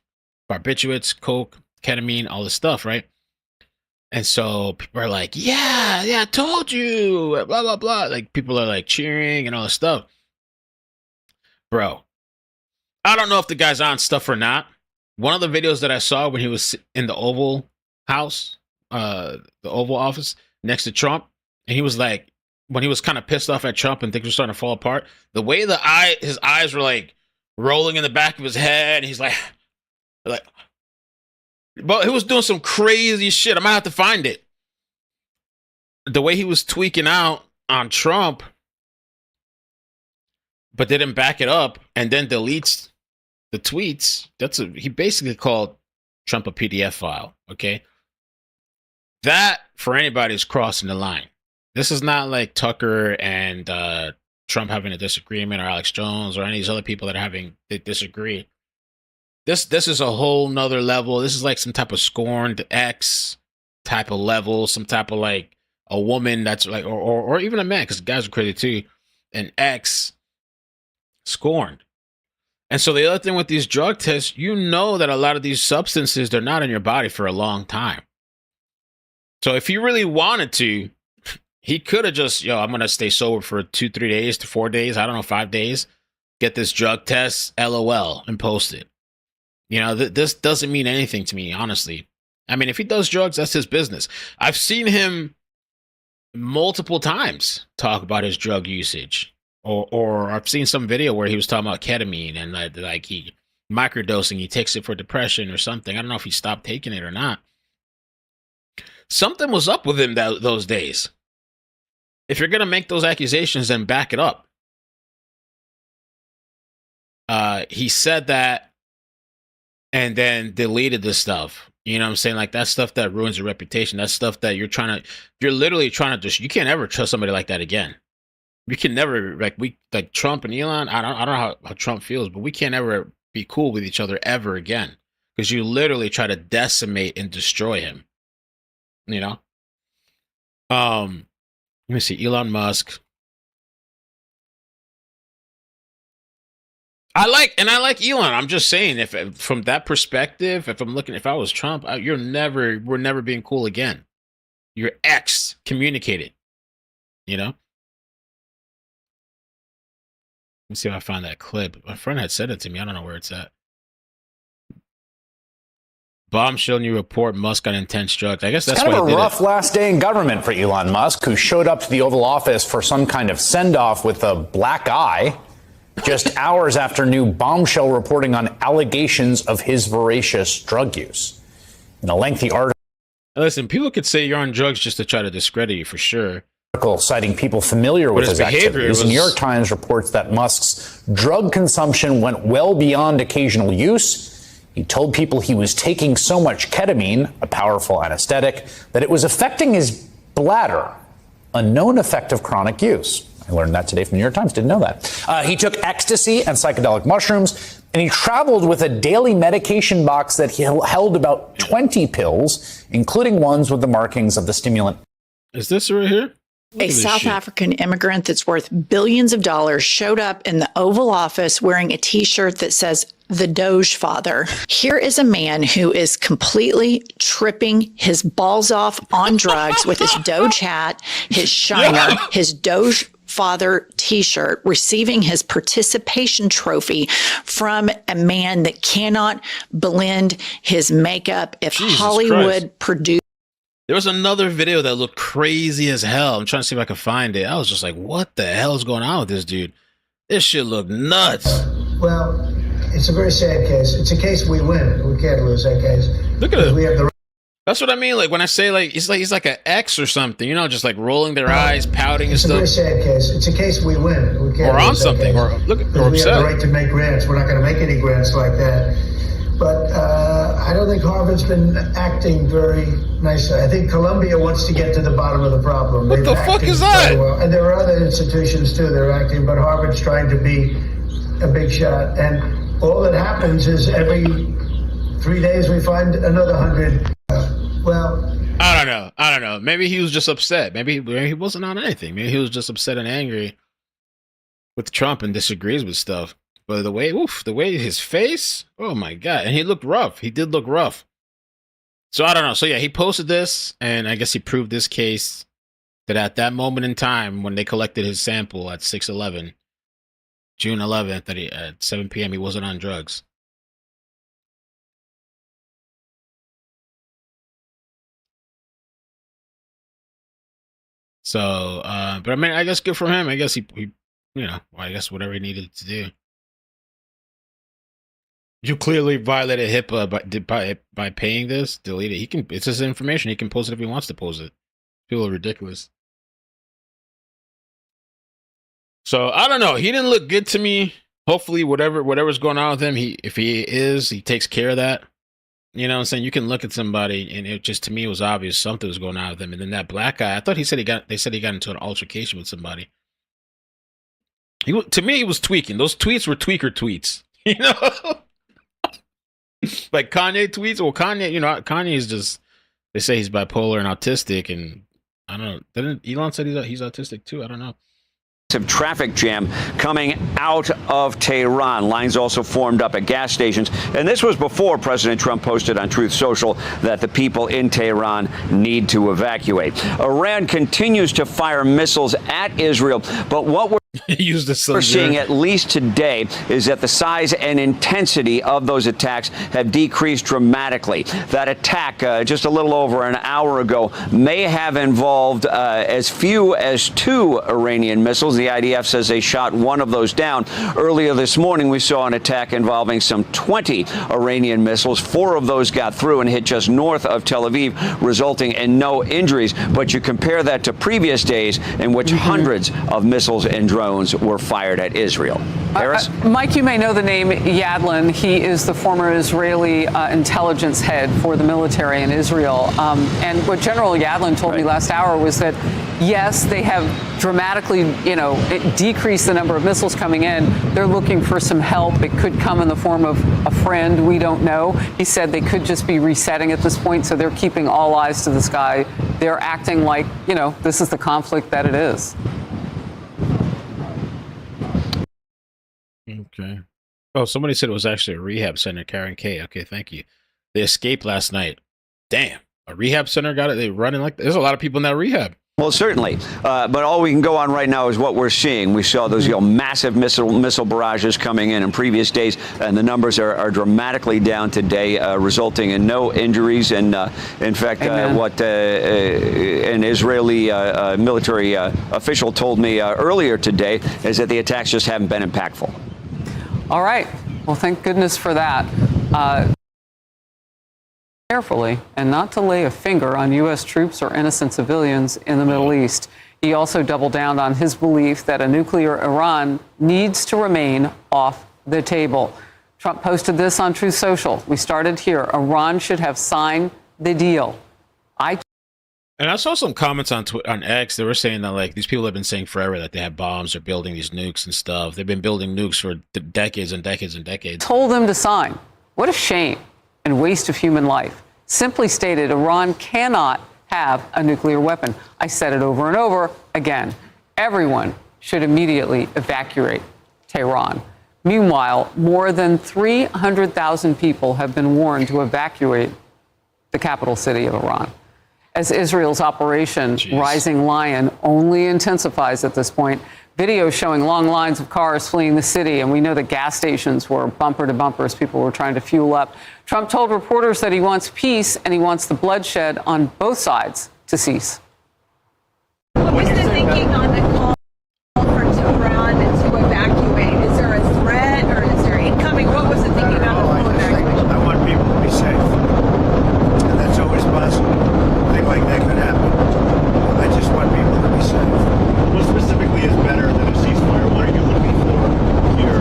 barbiturates, coke, ketamine, all this stuff, right? And so people are like, yeah, I told you, blah, blah, blah. Like people are like cheering and all this stuff. Bro, I don't know if the guy's on stuff or not. One of the videos that I saw when he was in the Oval House, the Oval Office next to Trump, and he was like, when he was kind of pissed off at Trump and things were starting to fall apart, the way his eyes were like rolling in the back of his head, and he's like, but he was doing some crazy shit. I'm gonna have to find it. The way he was tweaking out on Trump, but didn't back it up and then deletes the tweets. He basically called Trump a PDF file. Okay. That for anybody is crossing the line. This is not like Tucker and Trump having a disagreement, or Alex Jones, or any of these other people that disagree. This is a whole nother level. This is like some type of scorned ex type of level, some type of like a woman that's like, or even a man, because guys are crazy too, an ex scorned. And so the other thing with these drug tests, you know that a lot of these substances, they're not in your body for a long time. So if he really wanted to, he could have just, I'm going to stay sober for 2-3 days to 4 days. I don't know, 5 days. Get this drug test, LOL, and post it. This doesn't mean anything to me, honestly. I mean, if he does drugs, that's his business. I've seen him multiple times talk about his drug usage. Or I've seen some video where he was talking about ketamine and like he microdosing, he takes it for depression or something. I don't know if he stopped taking it or not. Something was up with him those days. If you're going to make those accusations, then back it up. He said that and then deleted the stuff. You know what I'm saying? Like that stuff that ruins your reputation. That stuff that you're literally trying to you can't ever trust somebody like that again. We can never, like Trump and Elon, I don't know how Trump feels, but we can't ever be cool with each other ever again. Because you literally try to decimate and destroy him. Let me see, Elon Musk. I like Elon. I'm just saying, if from that perspective, if I was Trump, we're never being cool again. You're excommunicated. Let me see if I find that clip. My friend had sent it to me. I don't know where it's at. Bombshell new report, Musk on intense drugs. I guess that's kind of a rough last day in government for Elon Musk, who showed up to the Oval Office for some kind of send-off with a black eye, just hours after new bombshell reporting on allegations of his voracious drug use. In a lengthy article. Listen, people could say you're on drugs just to try to discredit you, for sure. Citing people familiar with his activities. The New York Times reports that Musk's drug consumption went well beyond occasional use. He told people he was taking so much ketamine, a powerful anesthetic, that it was affecting his bladder, a known effect of chronic use. I learned that today from the New York Times. Didn't know that. He took ecstasy and psychedelic mushrooms, and he traveled with a daily medication box that held about 20 pills, including ones with the markings of the stimulant. Is this right here? A South African immigrant that's worth billions of dollars showed up in the Oval Office wearing a T-shirt that says the Doge Father. Here is a man who is completely tripping his balls off on drugs with his Doge hat, his shiner, his Doge Father T-shirt, receiving his participation trophy from a man that cannot blend his makeup. If Jesus Hollywood Christ. produced. There was another video that looked crazy as hell. I'm trying to see if I can find it. I was just like, what the hell is going on with this dude? This shit looked nuts. Well, it's a very sad case. It's a case we win. We can't lose that case. Look at it. We have the. That's what I mean. Like when I say he's like an X or something, just like rolling their eyes, pouting and stuff. It's a very sad case. It's a case we win. We can't or on lose something, or look, or we upset. have the right to make grants. We're not going to make any grants like that. But I don't think Harvard's been acting very nicely. I think Columbia wants to get to the bottom of the problem. What the fuck is that? Well. And there are other institutions too that are acting, but Harvard's trying to be a big shot. And all that happens is every 3 days we find another 100. I don't know. Maybe he was just upset. Maybe he wasn't on anything. Maybe he was just upset and angry with Trump and disagrees with stuff. But the way his face, oh my God. And he looked rough. He did look rough. So I don't know. So yeah, he posted this, and I guess he proved this case that at that moment in time when they collected his sample at 6/11, June 11th, at 7 p.m., he wasn't on drugs. So, but I mean, I guess good for him. I guess he I guess whatever he needed to do. You clearly violated HIPAA by paying this. Delete it. It's his information. He can post it if he wants to post it. People are ridiculous. So I don't know. He didn't look good to me. Hopefully, whatever's going on with him, he takes care of that. You know what I'm saying? You can look at somebody, and it just, to me, was obvious something was going on with him. And then that black guy, I thought they said he got into an altercation with somebody. To me, he was tweaking. Those tweets were tweaker tweets. You know, like Kanye tweets. Well, Kanye is just. They say he's bipolar and autistic, and I don't know. Didn't Elon said he's autistic too? I don't know. Traffic jam coming out of Tehran. Lines also formed up at gas stations. And this was before President Trump posted on Truth Social that the people in Tehran need to evacuate. Iran continues to fire missiles at Israel. But what we're seeing, at least today, is that the size and intensity of those attacks have decreased dramatically. That attack just a little over an hour ago may have involved as few as 2 Iranian missiles. The IDF says they shot one of those down. Earlier this morning, we saw an attack involving some 20 Iranian missiles. 4 of those got through and hit just north of Tel Aviv, resulting in no injuries. But you compare that to previous days in which hundreds of missiles and drones were fired at Israel. Harris? Mike, you may know the name Yadlin. He is the former Israeli intelligence head for the military in Israel. And what General Yadlin told me last hour was that, yes, they have dramatically, decreased the number of missiles coming in. They're looking for some help. It could come in the form of a friend. We don't know. He said they could just be resetting at this point, so they're keeping all eyes to the sky. They're acting like, this is the conflict that it is. Okay. Oh, somebody said it was actually a rehab center carrying K. Okay, thank you. They escaped last night. Damn. A rehab center got it? They running like that? There's a lot of people in that rehab. Well, certainly. But all we can go on right now is what we're seeing. We saw those massive missile barrages coming in previous days, and the numbers are dramatically down today, resulting in no injuries. And in fact, what an Israeli military official told me earlier today is that the attacks just haven't been impactful. All right. Well, thank goodness for that. Carefully, and not to lay a finger on U.S. troops or innocent civilians in the Middle East. He also doubled down on his belief that a nuclear Iran needs to remain off the table. Trump posted this on Truth Social. We started here. Iran should have signed the deal. And I saw some comments on X. They were saying that, like, these people have been saying forever that they have bombs or building these nukes and stuff. They've been building nukes for decades and decades and decades. Told them to sign. What a shame and waste of human life. Simply stated, Iran cannot have a nuclear weapon. I said it over and over again. Everyone should immediately evacuate Tehran. Meanwhile, more than 300,000 people have been warned to evacuate the capital city of Iran. As Israel's Operation Rising Lion only intensifies at this point, videos showing long lines of cars fleeing the city, and we know that gas stations were bumper to bumper as people were trying to fuel up. Trump told reporters that he wants peace and he wants the bloodshed on both sides to cease. What was the thinking on the call for Tehran to evacuate? Is there a threat or is there incoming? What was the thinking on the full evacuation? I want people to be safe, and that's always possible. A thing like that could happen. I just want people to be safe. What specifically is better than a ceasefire? What are you looking for here?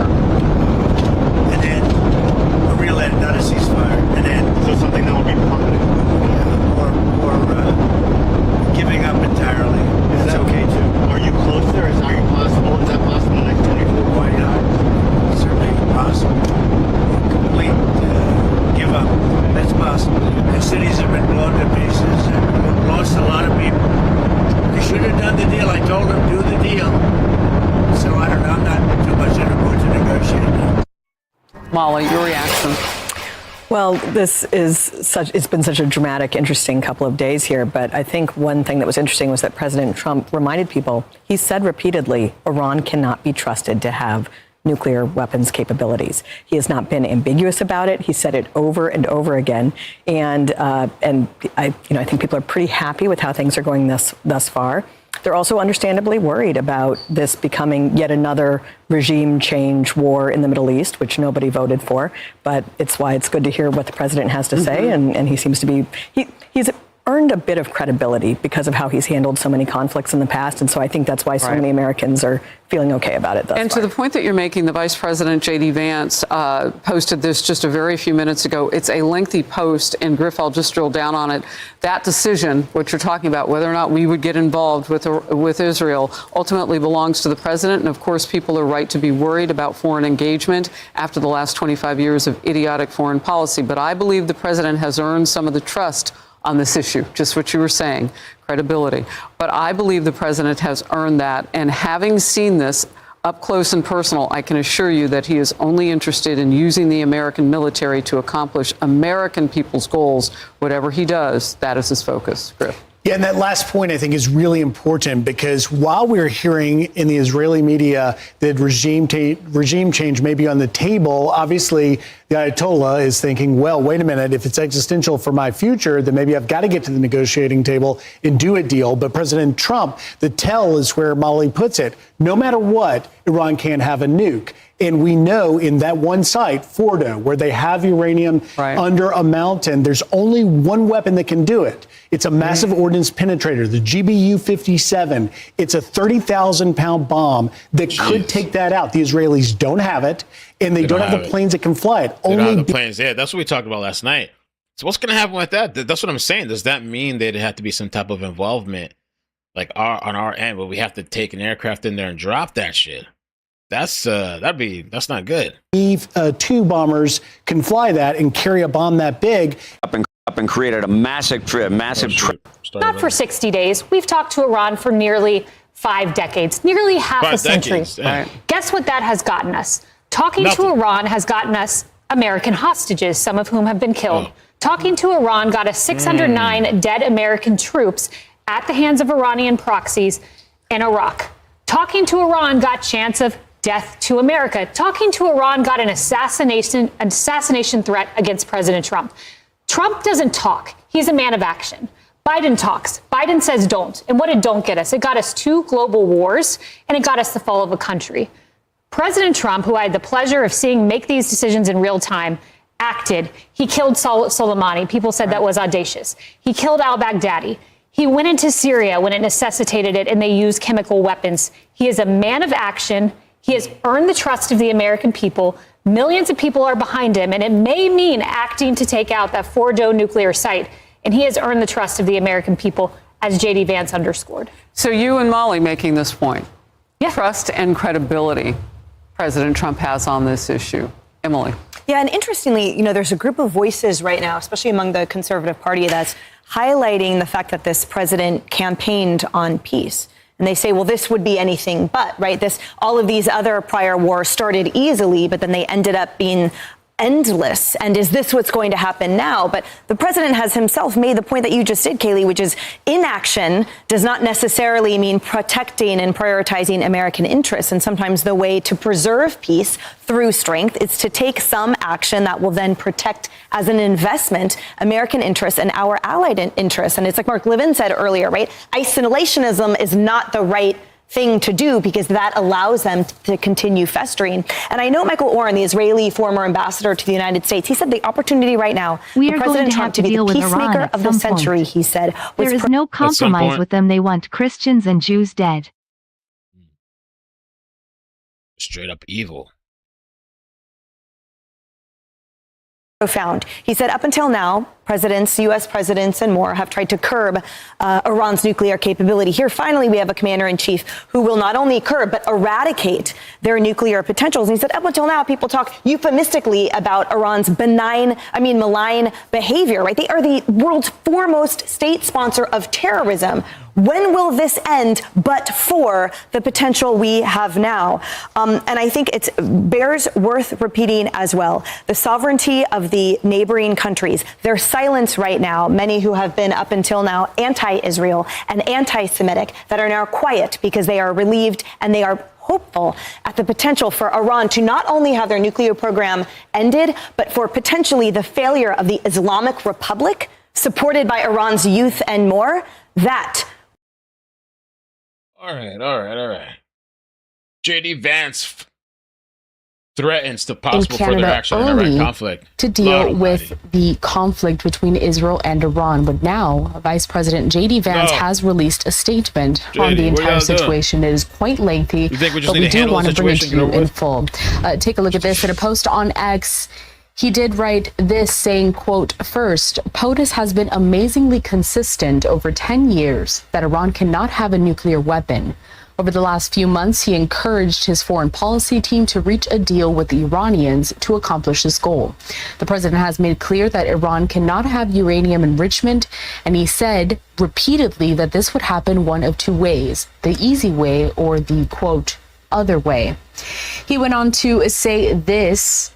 An end. A real end, not a ceasefire. An end. So something that will be permanent. Yeah, or giving up entirely. That's okay too. Are you close there? Are you possible? Is that possible in the next 24 hours? Why not? It's certainly possible. Complete give up. That's possible. The cities have been blown to pieces, and we've lost a lot of people. They should have done the deal. I told them, do the deal. So I don't know. I'm not too much in a mood to negotiate now. Molly, your reaction? Well, it's been such a dramatic, interesting couple of days here. But I think one thing that was interesting was that President Trump reminded people, he said repeatedly, Iran cannot be trusted to have nuclear weapons capabilities. He has not been ambiguous about it. He said it over and over again. And I think people are pretty happy with how things are going thus far. They're also understandably worried about this becoming yet another regime change war in the Middle East, which nobody voted for. But it's why it's good to hear what the president has to say. And he seems to be, he's earned a bit of credibility because of how he's handled so many conflicts in the past. And so I think that's why so many Americans are feeling okay about it thus And far. to the point that you're making, the Vice President, J.D. Vance, posted this just a very few minutes ago. It's a lengthy post, and Griff, I'll just drill down on it. That decision, what you're talking about, whether or not we would get involved with Israel, ultimately belongs to the president. And of course, people are right to be worried about foreign engagement after the last 25 years of idiotic foreign policy. But I believe the president has earned some of the trust on this issue, just what you were saying, credibility. But I believe the president has earned that. And having seen this up close and personal, I can assure you that he is only interested in using the American military to accomplish American people's goals. Whatever he does, that is his focus. Griff. Yeah, and that last point, I think, is really important because while we're hearing in the Israeli media that regime change may be on the table, obviously the Ayatollah is thinking, well, wait a minute, if it's existential for my future, then maybe I've got to get to the negotiating table and do a deal. But President Trump, the tell is where Molly puts it. No matter what, Iran can't have a nuke. And we know in that one site, Fordow, where they have uranium under a mountain, there's only one weapon that can do it. It's a massive ordnance penetrator, the GBU-57. It's a 30,000-pound bomb that could take that out. The Israelis don't have it, and they don't have the planes that can fly it. They don't have the planes. Yeah, that's what we talked about last night. So what's going to happen with that? That's what I'm saying. Does that mean there'd have to be some type of involvement, like on our end, where we have to take an aircraft in there and drop that shit? That's not good. Two bombers can fly that and carry a bomb that big. Up and created a massive trip. Not for 60 days. We've talked to Iran for nearly 5 decades, nearly half a century. Guess what that has gotten us? Talking to Iran has gotten us American hostages, some of whom have been killed. Talking to Iran got us 609 dead American troops at the hands of Iranian proxies in Iraq. Talking to Iran got chance of death to America. Talking to Iran got an assassination threat against President Trump. Trump doesn't talk. He's a man of action. Biden talks. Biden says don't. And what did don't get us? It got us 2 global wars, and it got us the fall of a country. President Trump, who I had the pleasure of seeing make these decisions in real time, acted. He killed Soleimani. People said that was audacious. He killed al-Baghdadi. He went into Syria when it necessitated it, and they used chemical weapons. He is a man of action. He has earned the trust of the American people. Millions of people are behind him, and it may mean acting to take out that Fordow nuclear site. And he has earned the trust of the American people, as J.D. Vance underscored. So you and Molly making this point. Trust and credibility President Trump has on this issue. Emily. Yeah, and interestingly, there's a group of voices right now, especially among the Conservative Party, that's highlighting the fact that this president campaigned on peace. And they say, well, this would be anything but, right? All of these other prior wars started easily, but then they ended up being endless. And is this what's going to happen now? But the president has himself made the point that you just did, Kayleigh, which is inaction does not necessarily mean protecting and prioritizing American interests. And sometimes the way to preserve peace through strength is to take some action that will then protect as an investment American interests and our allied interests. And it's like Mark Levin said earlier, right? Isolationism is not the right thing to do because that allows them to continue festering. And I know Michael Orin, the Israeli former ambassador to the United States, he said the opportunity right now for President Trump to be the peacemaker of the century, he said. There is no compromise with them. They want Christians and Jews dead. Straight up evil. Profound. He said up until now, presidents, U.S. presidents and more have tried to curb Iran's nuclear capability. Here, finally, we have a commander-in-chief who will not only curb but eradicate their nuclear potentials. And he said up until now, people talk euphemistically about Iran's malign behavior, right? They are the world's foremost state sponsor of terrorism. When will this end but for the potential we have now? And I think it bears worth repeating as well. The sovereignty of the neighboring countries, their silence right now, many who have been up until now anti-Israel and anti-Semitic that are now quiet because they are relieved and they are hopeful at the potential for Iran to not only have their nuclear program ended, but for potentially the failure of the Islamic Republic, supported by Iran's youth and more. That. All right. JD Vance threatens the in possible further Canada action in Iraq early conflict. to deal with the conflict between Israel and Iran. But now, Vice President J.D. Vance has released a statement on the entire situation. It is quite lengthy, but we do want to bring it to you in full. Take a look at this. In a post on X, he did write this, saying, quote, "First, POTUS has been amazingly consistent over 10 years that Iran cannot have a nuclear weapon. Over the last few months, he encouraged his foreign policy team to reach a deal with the Iranians to accomplish this goal. The president has made clear that Iran cannot have uranium enrichment, and he said repeatedly that this would happen one of two ways, the easy way or the, quote, other way." He went on to say this.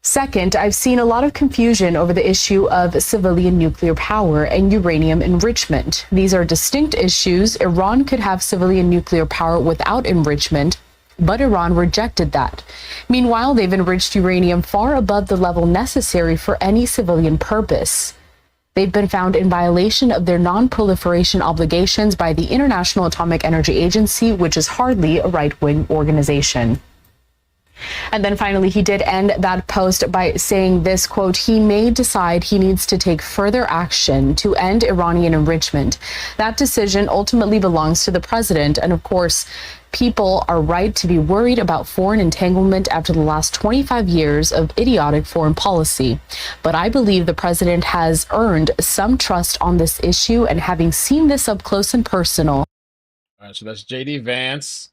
"Second, I've seen a lot of confusion over the issue of civilian nuclear power and uranium enrichment. These are distinct issues. Iran could have civilian nuclear power without enrichment, but Iran rejected that. Meanwhile, they've enriched uranium far above the level necessary for any civilian purpose. They've been found in violation of their non-proliferation obligations by the International Atomic Energy Agency, which is hardly a right-wing organization." And then finally, he did end that post by saying this, quote, "He may decide he needs to take further action to end Iranian enrichment. That decision ultimately belongs to the president. And of course, people are right to be worried about foreign entanglement after the last 25 years of idiotic foreign policy. But I believe the president has earned some trust on this issue, and having seen this up close and personal." All right, so that's JD Vance.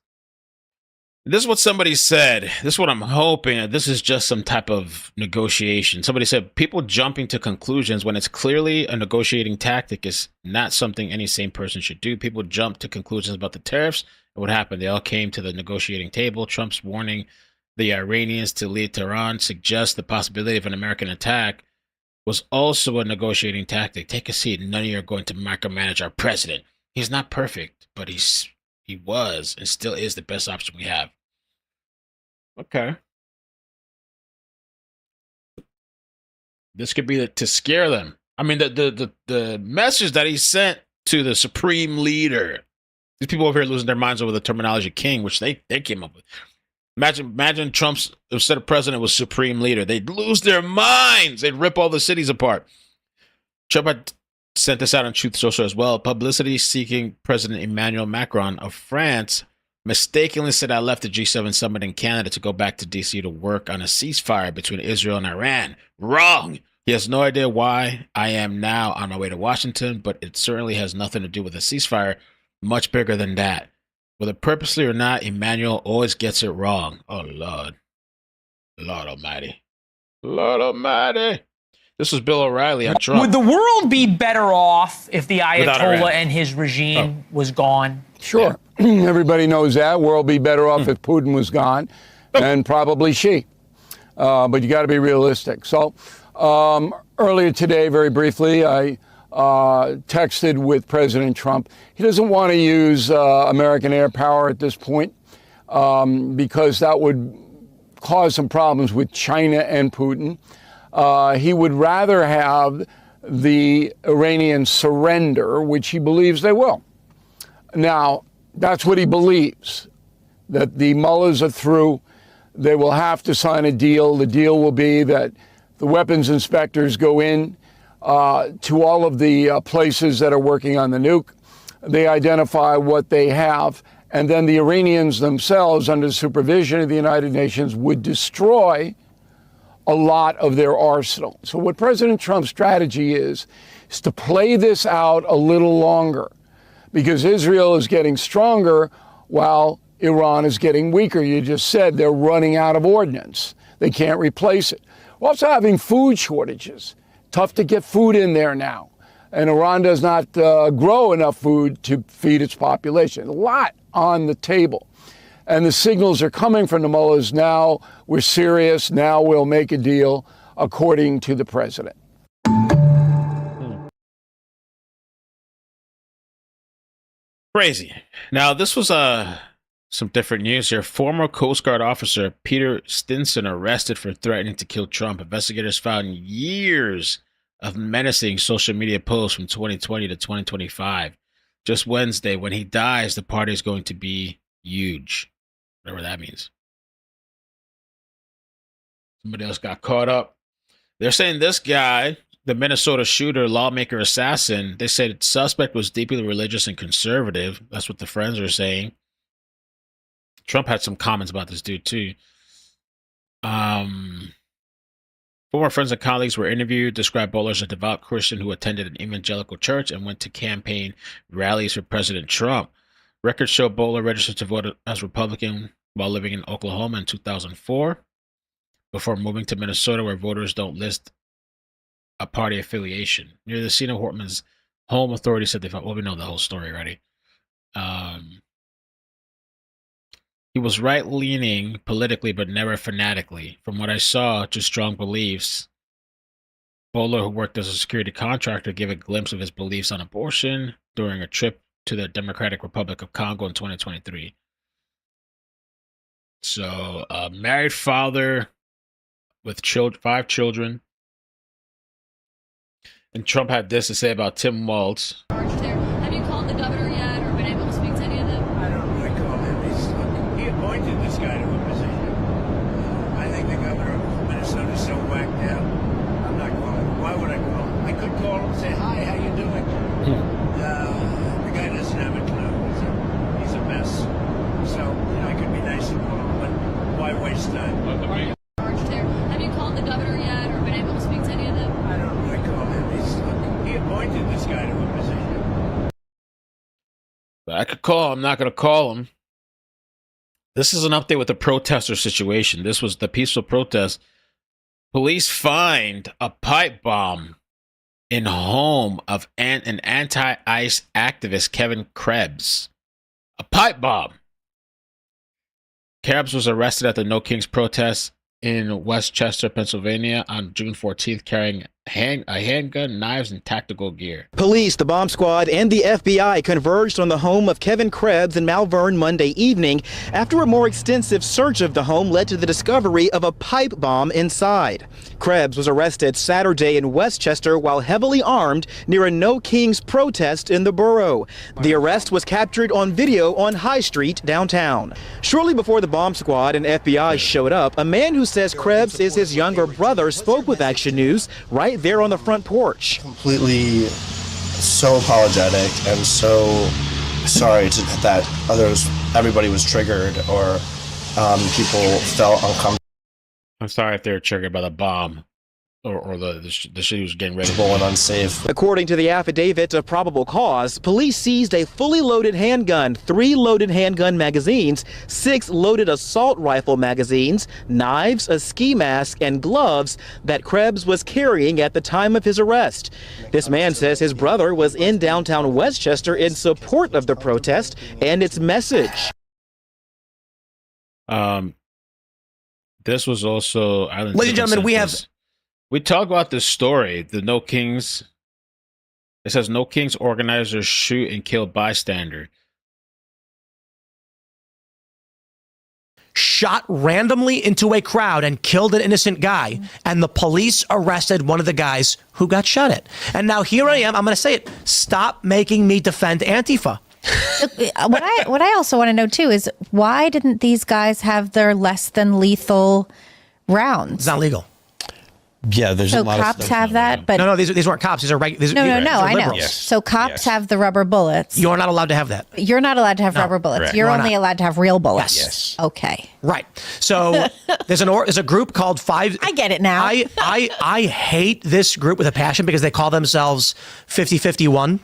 This is what somebody said. This is what I'm hoping. This is just some type of negotiation. Somebody said people jumping to conclusions when it's clearly a negotiating tactic is not something any sane person should do. People jump to conclusions about the tariffs. And what happened? They all came to the negotiating table. Trump's warning the Iranians to leave Tehran suggests the possibility of an American attack was also a negotiating tactic. Take a seat. None of you are going to micromanage our president. He's not perfect, but he was and still is the best option we have. Okay. This could be to scare them. I mean, the message that he sent to the supreme leader. These people over here losing their minds over the terminology king, which they came up with. Imagine Trump's, instead of president, was supreme leader. They'd lose their minds. They'd rip all the cities apart. Trump had sent this out on Truth Social as well. Publicity-seeking President Emmanuel Macron of France mistakenly said I left the G7 summit in Canada to go back to D.C. to work on a ceasefire between Israel and Iran. Wrong. He has no idea why I am now on my way to Washington, but it certainly has nothing to do with a ceasefire. Much bigger than that. Whether purposely or not, Emmanuel always gets it wrong. Oh, Lord. Lord Almighty. Lord Almighty. This was Bill O'Reilly on Trump. Would the world be better off if the Ayatollah and his regime was gone? Sure. Everybody knows that. World be better off if Putin was gone, and probably Xi. But you got to be realistic. So earlier today, very briefly, I texted with President Trump. He doesn't want to use American air power at this point because that would cause some problems with China and Putin. He would rather have the Iranians surrender, which he believes they will. Now, that's what he believes, that the Mulls are through. They will have to sign a deal. The deal will be that the weapons inspectors go in to all of the places that are working on the nuke. They identify what they have, and then the Iranians themselves, under the supervision of the United Nations, would destroy a lot of their arsenal. So what President Trump's strategy is to play this out a little longer, because Israel is getting stronger while Iran is getting weaker. You just said they're running out of ordnance. They can't replace it. We're also having food shortages. Tough to get food in there now. And Iran does not grow enough food to feed its population. A lot on the table. And the signals are coming from the mullahs now. We're serious. Now we'll make a deal, according to the president. Crazy. Now, this was some different news here. Former Coast Guard officer Peter Stinson arrested for threatening to kill Trump. Investigators found years of menacing social media posts from 2020 to 2025. Just Wednesday, when he dies, the party is going to be huge. Whatever that means. Somebody else got caught up. They're saying this guy, the Minnesota shooter, lawmaker, assassin, they said the suspect was deeply religious and conservative. That's what the friends are saying. Trump had some comments about this dude, too. Former friends and colleagues were interviewed, described Bowler as a devout Christian who attended an evangelical church and went to campaign rallies for President Trump. Records show Bowler registered to vote as Republican while living in Oklahoma in 2004, before moving to Minnesota, where voters don't list a party affiliation. Near the scene of Hortman's home, authorities said they found, well, we know the whole story already. He was right-leaning politically, but never fanatically. From what I saw, just strong beliefs. Bowler, who worked as a security contractor, gave a glimpse of his beliefs on abortion during a trip to the Democratic Republic of Congo in 2023. So, married father with 5 children. And Trump had this to say about Tim Mulls. Have you called the governor yet or been able to speak to any of them? I don't really call him. He appointed this guy to a position. I think the governor of Minnesota is so whacked out. I'm not calling him. Why would I call him? I could call him and say, hi, how you doing? The guy doesn't have a clue. He's a mess. So, I could be nice and call him, but why waste time? Have you called the governor yet or been able to speak to any of them? I don't really call him. He appointed this guy to a position. But I could call him. I'm not going to call him. This is an update with the protester situation. This was the peaceful protest. Police find a pipe bomb in home of an anti-ICE activist, Kevin Krebs. A pipe bomb. Krebs was arrested at the No Kings protest in Westchester, Pennsylvania on June 14th, carrying a handgun, knives, and tactical gear. Police, the bomb squad, and the FBI converged on the home of Kevin Krebs in Malvern Monday evening after a more extensive search of the home led to the discovery of a pipe bomb inside. Krebs was arrested Saturday in Westchester while heavily armed near a No Kings protest in the borough. The arrest was captured on video on High Street downtown. Shortly before the bomb squad and FBI showed up, a man who says Krebs is his younger brother spoke with Action News right there on the front porch. Completely so apologetic and so sorry that everybody was triggered or people felt uncomfortable. I'm sorry if they were triggered by the bomb or the shit he was getting ready and unsafe. According to the affidavit of probable cause, police seized a fully loaded handgun, 3 loaded handgun magazines, 6 loaded assault rifle magazines, knives, a ski mask, and gloves that Krebs was carrying at the time of his arrest. This man says his brother was in downtown Westchester in support of the protest and its message. This was also, ladies and gentlemen, we talk about this story, the No Kings. It says No Kings organizers shoot and kill bystander. Shot randomly into a crowd and killed an innocent guy. And the police arrested one of the guys who got shot at. And now here I am. I'm going to say it. Stop making me defend Antifa. What I also want to know, too, is why didn't these guys have their less than lethal rounds? It's not legal. Yeah, there's a lot of cops have that, but no, these weren't cops. These are regular. No, I know. Yes. So cops have the rubber bullets. You're not allowed to have that. You're not allowed to have rubber bullets. Correct. You're only allowed to have real bullets. Yes. Okay. Right. So there's a group called Five. I get it now. I hate this group with a passion because they call themselves 5051.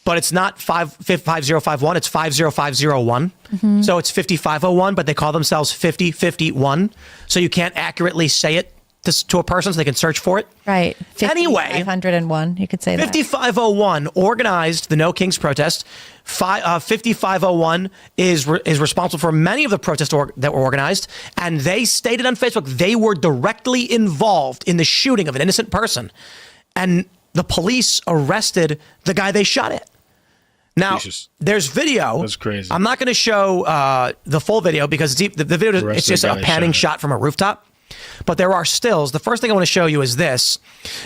But it's not 5051, it's 50501. Mm-hmm. So it's 5501, but they call themselves 5051. So you can't accurately say it to a person so they can search for it. Right. Anyway, 501, you could say 5501 organized the No Kings protest. 5501 is responsible for many of the protests that were organized. And they stated on Facebook they were directly involved in the shooting of an innocent person. And the police arrested the guy they shot at. Now, there's video. That's crazy. I'm not going to show the full video because the video it's just a panning shot from a rooftop. But there are stills. The first thing I want to show you is this.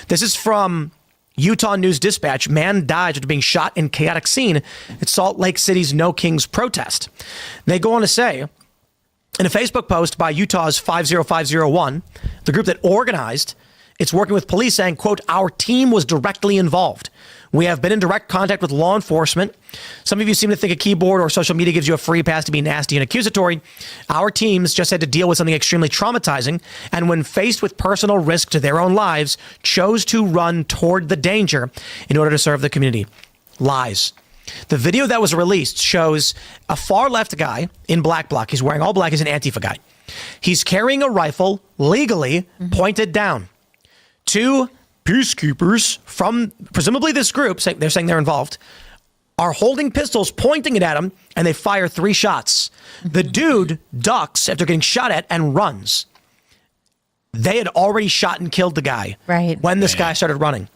This is from Utah News Dispatch. Man dies after being shot in chaotic scene at Salt Lake City's No Kings protest. They go on to say, In a Facebook post by Utah's 50501, the group that organized, it's working with police saying, quote, our team was directly involved. We have been in direct contact with law enforcement. Some of you seem to think a keyboard or social media gives you a free pass to be nasty and accusatory. Our teams just had to deal with something extremely traumatizing, and when faced with personal risk to their own lives, chose to run toward the danger in order to serve the community. Lies. The video that was released shows a far left guy in black bloc. He's wearing all black. He's an Antifa guy. He's carrying a rifle legally pointed down. Two peacekeepers from presumably this group, they're saying they're involved, are holding pistols, pointing it at him, and they fire 3 shots. The dude ducks after getting shot at and runs. They had already shot and killed the guy when this guy started running.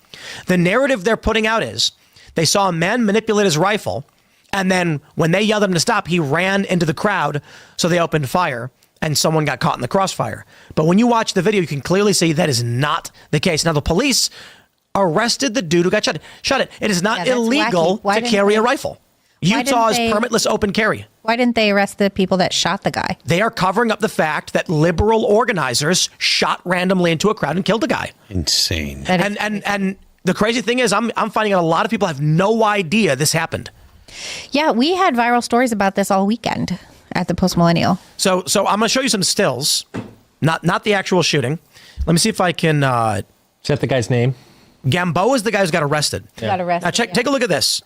The narrative they're putting out is they saw a man manipulate his rifle, and then when they yelled at him to stop, he ran into the crowd, so they opened fire, and someone got caught in the crossfire. But when you watch the video, you can clearly see that is not the case. Now, the police arrested the dude who got shot at. It is not illegal to carry a rifle. Utah is permitless open carry. Why didn't they arrest the people that shot the guy? They are covering up the fact that liberal organizers shot randomly into a crowd and killed a guy. Insane. And the crazy thing is, I'm finding out a lot of people have no idea this happened. Yeah, we had viral stories about this all weekend at the Post Millennial. So I'm going to show you some stills, not the actual shooting. Let me see if I can. Is that the guy's name? Gamboa is the guy who's got arrested. Got arrested. Now take a look at this.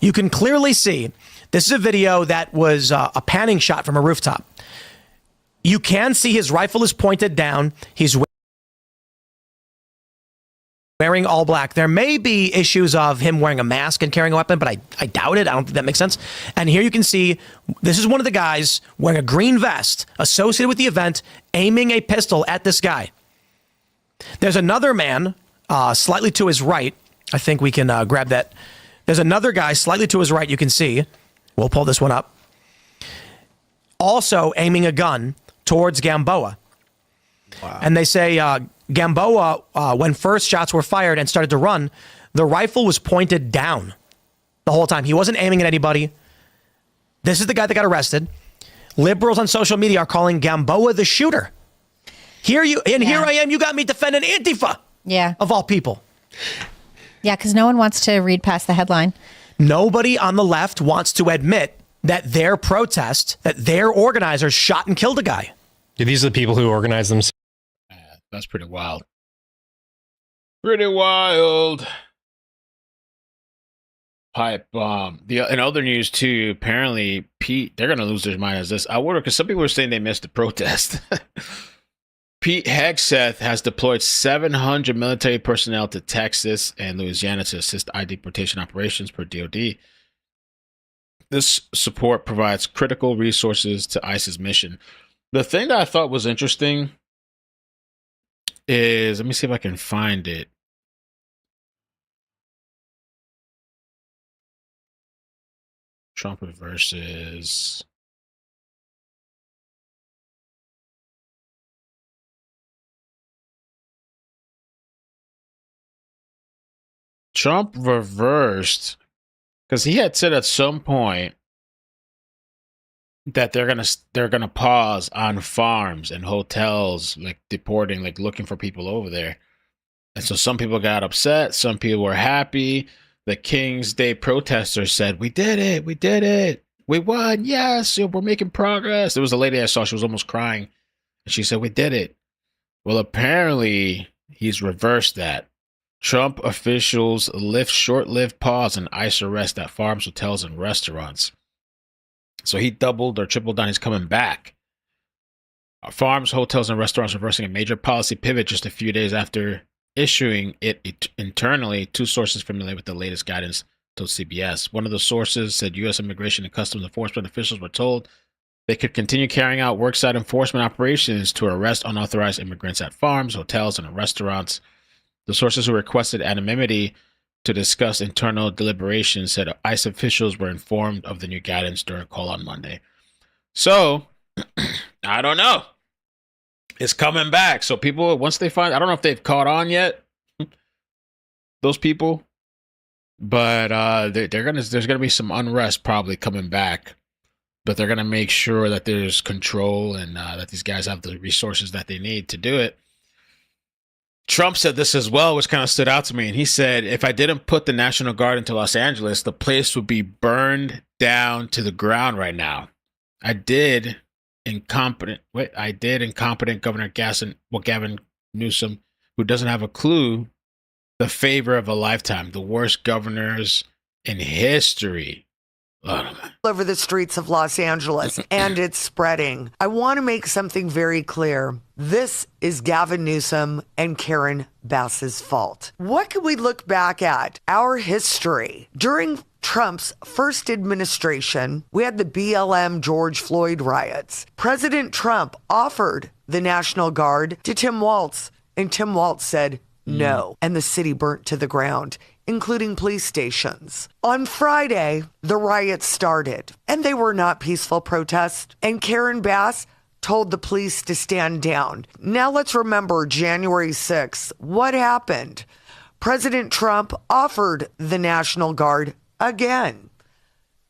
You can clearly see this is a video that was a panning shot from a rooftop. You can see his rifle is pointed down. He's wearing all black. There may be issues of him wearing a mask and carrying a weapon, but I doubt it. I don't think that makes sense. And here you can see this is one of the guys wearing a green vest associated with the event, aiming a pistol at this guy. There's another man slightly to his right. I think we can grab that. There's another guy slightly to his right. You can see. We'll pull this one up. Also aiming a gun towards Gamboa. Wow. And they say Gamboa, when first shots were fired and started to run, the rifle was pointed down the whole time. He wasn't aiming at anybody. This is the guy that got arrested. Liberals on social media are calling Gamboa the shooter. Here I am. You got me defending Antifa. Yeah. Of all people. Yeah, because no one wants to read past the headline. Nobody on the left wants to admit that their protest, that their organizers shot and killed a guy. Yeah, these are the people who organize them. That's pretty wild. Pretty wild. Pipe bomb. In other news too, apparently Pete, they're gonna lose their mind as this. I wonder, because some people are saying they missed the protest. Pete Hegseth has deployed 700 military personnel to Texas and Louisiana to assist deportation operations per DoD. This support provides critical resources to ICE's mission. The thing that I thought was interesting is, let me see if I can find it. Trump versus Trump reversed, because he had said at some point that they're gonna pause on farms and hotels, like deporting, like looking for people over there. And so some people got upset, some people were happy. The King's Day protesters said, "We did it, we won, yes, we're making progress." There was a lady I saw; she was almost crying, and she said, "We did it." Well, apparently he's reversed that. Trump officials lift short-lived pause on ICE arrest at farms, hotels, and restaurants. So he doubled or tripled down. He's coming back. Farms, hotels, and restaurants reversing a major policy pivot just a few days after issuing it internally. Two sources familiar with the latest guidance told CBS. One of the sources said U.S. Immigration and Customs Enforcement officials were told they could continue carrying out worksite enforcement operations to arrest unauthorized immigrants at farms, hotels, and restaurants. The sources who requested anonymity to discuss internal deliberations said ICE officials were informed of the new guidance during a call on Monday. So, I don't know. It's coming back. So people, once they find, I don't know if they've caught on yet, those people, but there's gonna be some unrest probably coming back but they're going to make sure that there's control and that these guys have the resources that they need to do it. Trump said this as well, which kind of stood out to me. And he said, if I didn't put the National Guard into Los Angeles, the place would be burned down to the ground right now. I did incompetent Governor Gavin Newsom, who doesn't have a clue, the favor of a lifetime, the worst governors in history. Over the streets of Los Angeles, and it's spreading. I want to make something very clear. This is Gavin Newsom and Karen Bass's fault. What can we look back at? Our history. During Trump's first administration, we had the BLM George Floyd riots. President Trump offered the National Guard to Tim Walz, and Tim Walz said no, and the city burnt to the ground, including police stations. On Friday, the riots started, and they were not peaceful protests, and Karen Bass told the police to stand down. Now let's remember January 6th. What happened? President Trump offered the National Guard again.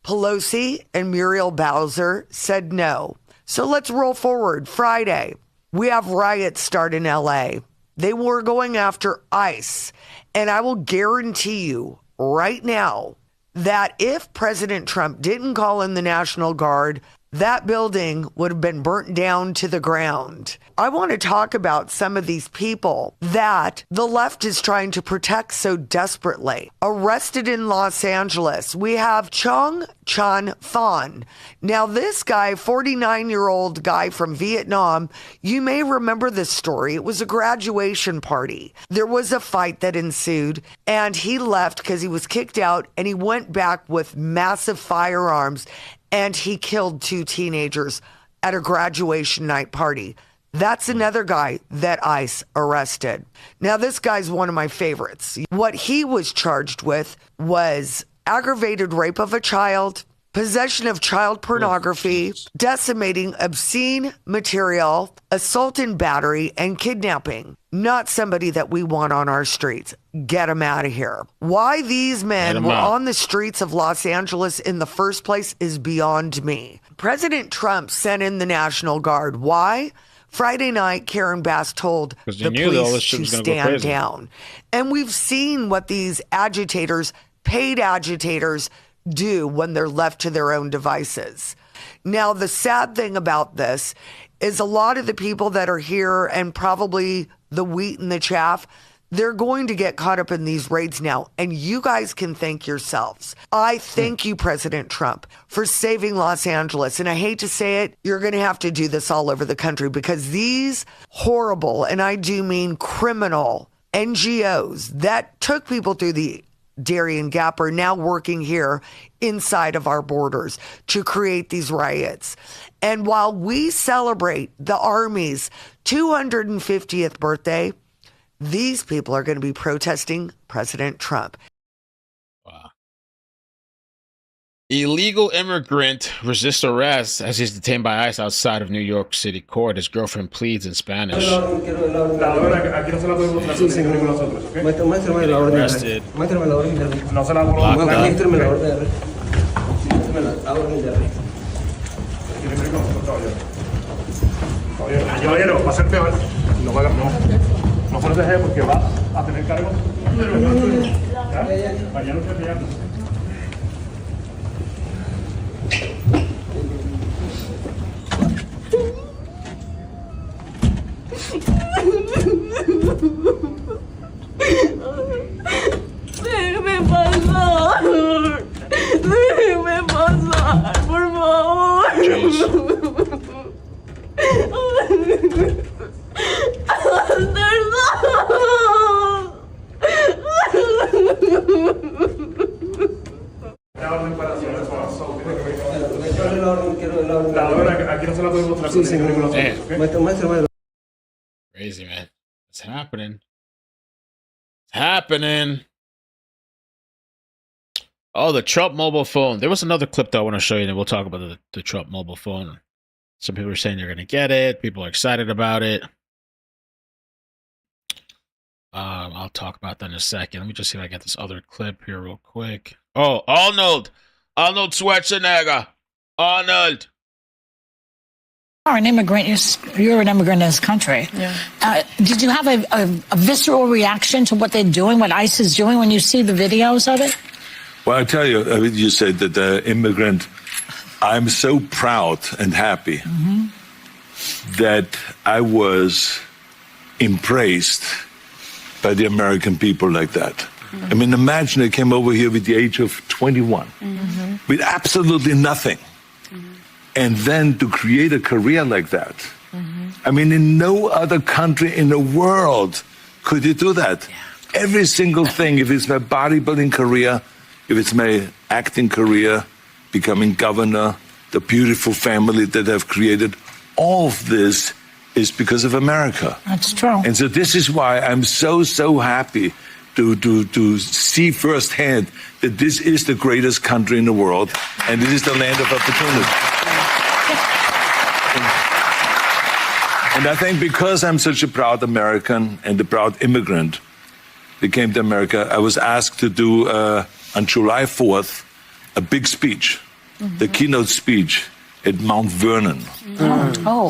Pelosi and Muriel Bowser said no. So let's roll forward. Friday, we have riots start in LA. They were going after ICE. And I will guarantee you right now that if President Trump didn't call in the National Guard, that building would have been burnt down to the ground. I want to talk about some of these people that the left is trying to protect so desperately. Arrested in Los Angeles, we have Chong Chan Phon. Now, this guy, 49-year-old guy from Vietnam, you may remember this story. It was a graduation party. There was a fight that ensued, and he left because he was kicked out, and he went back with massive firearms, and he killed 2 teenagers at a graduation night party. That's another guy that ICE arrested. Now, this guy's one of my favorites. What he was charged with was aggravated rape of a child, possession of child pornography, decimating obscene material, assault and battery, and kidnapping. Not somebody that we want on our streets. Get him out of here. Why these men were on the streets of Los Angeles in the first place is beyond me. President Trump sent in the National Guard. Why? Friday night, Karen Bass told the police to stand down. And we've seen what these agitators, paid agitators, do when they're left to their own devices. Now, the sad thing about this is a lot of the people that are here and probably the wheat and the chaff, they're going to get caught up in these raids now. And you guys can thank yourselves. I thank you, President Trump, for saving Los Angeles. And I hate to say it, you're going to have to do this all over the country because these horrible, and I do mean criminal, NGOs that took people through the Darien Gap are now working here inside of our borders to create these riots. And while we celebrate the Army's 250th birthday, these people are going to be protesting President Trump. Wow. Illegal immigrant resists arrest as he's detained by ICE outside of New York City court. His girlfriend pleads in Spanish. Arrested. Caballero, va a ser peor. No proteger porque va a tener cargo. Mañana usted te llama. Déjeme pasar. Déjeme pasar, por favor. Crazy, man. It's happening. It's happening. Oh, the Trump mobile phone. There was another clip that I want to show you, and we'll talk about the Trump mobile phone. Some people are saying they're going to get it. People are excited about it. I'll talk about that in a second. Let me just see if I get this other clip here real quick. Oh, Arnold Schwarzenegger. Arnold. You're an immigrant. You're an immigrant in this country. Yeah. Did you have a visceral reaction to what they're doing, what ICE is doing, when you see the videos of it? Well, I tell you, I mean, you said that the immigrant. I'm so proud and happy that I was impressed by the American people like that. I mean, imagine I came over here with the age of 21, with absolutely nothing. And then to create a career like that. I mean, in no other country in the world could you do that. Yeah. Every single thing, if it's my bodybuilding career, if it's my acting career, becoming governor, the beautiful family that I've created, all of this is because of America. That's true. And so this is why I'm so happy to see firsthand that this is the greatest country in the world, and it is the land of opportunity. And I think because I'm such a proud American and a proud immigrant that came to America, I was asked to do, on July 4th, a big speech, the keynote speech at Mount Vernon,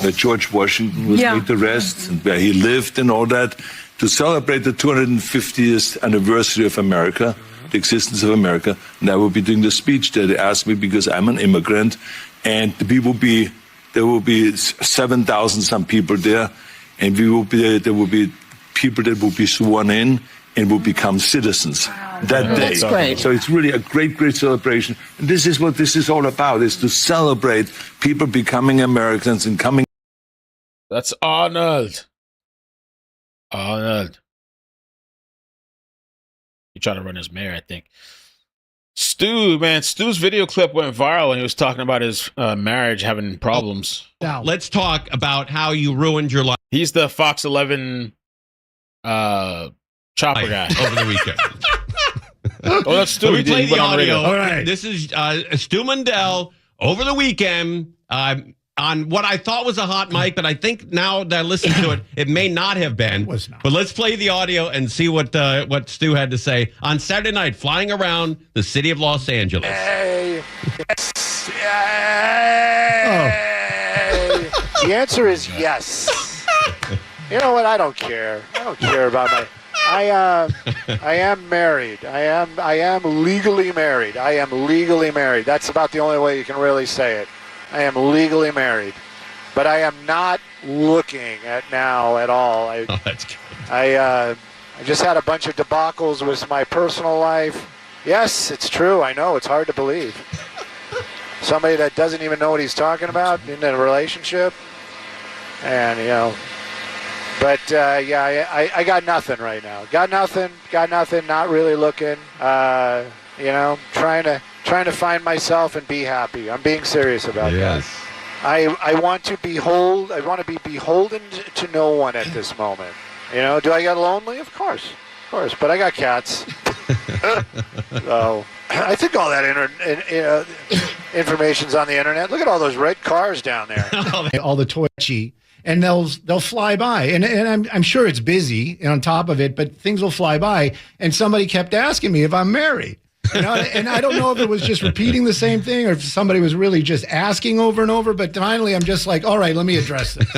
where George Washington was laid to rest, and where he lived and all that, to celebrate the 250th anniversary of America, the existence of America. And I will be doing the speech that they asked me because I'm an immigrant, and there will be 7,000 some people there, and there will be people that will be sworn in and will become citizens that day. That's great. So it's really a great celebration. And this is what this is all about, is to celebrate people becoming Americans and coming. That's Arnold. Arnold. He tried to run his mayor, I think. Stu, man, Stu's video clip went viral when he was talking about his marriage having problems. Now, let's talk about how you ruined your life. He's the Fox 11 chopper guy over the weekend. Oh, that's Stu. Let me play the audio. All right. This is Stu Mundell over the weekend on what I thought was a hot mic, but I think now that I listen to it, it may not have been. It was not. But let's play the audio and see what Stu had to say on Saturday night, flying around the city of Los Angeles. Hey. The answer is yes. You know what? I don't care. I don't care about my. I am married. I am legally married. I am legally married. That's about the only way you can really say it. I am legally married, but I am not looking at now at all. That's good. I just had a bunch of debacles with my personal life. Yes, it's true. I know it's hard to believe. Somebody that doesn't even know what he's talking about in a relationship, and But I got nothing right now. Got nothing. Not really looking. Trying to find myself and be happy. I'm being serious about that. I want to be beholden to no one at this moment. Do I get lonely? Of course. But I got cats. So I think all that information's on the internet. Look at all those red cars down there. All the twitchy. And they'll fly by, and I'm sure it's busy on top of it, but things will fly by. And somebody kept asking me if I'm married, and I don't know if it was just repeating the same thing or if somebody was really just asking over and over. But finally, I'm just like, all right, let me address this.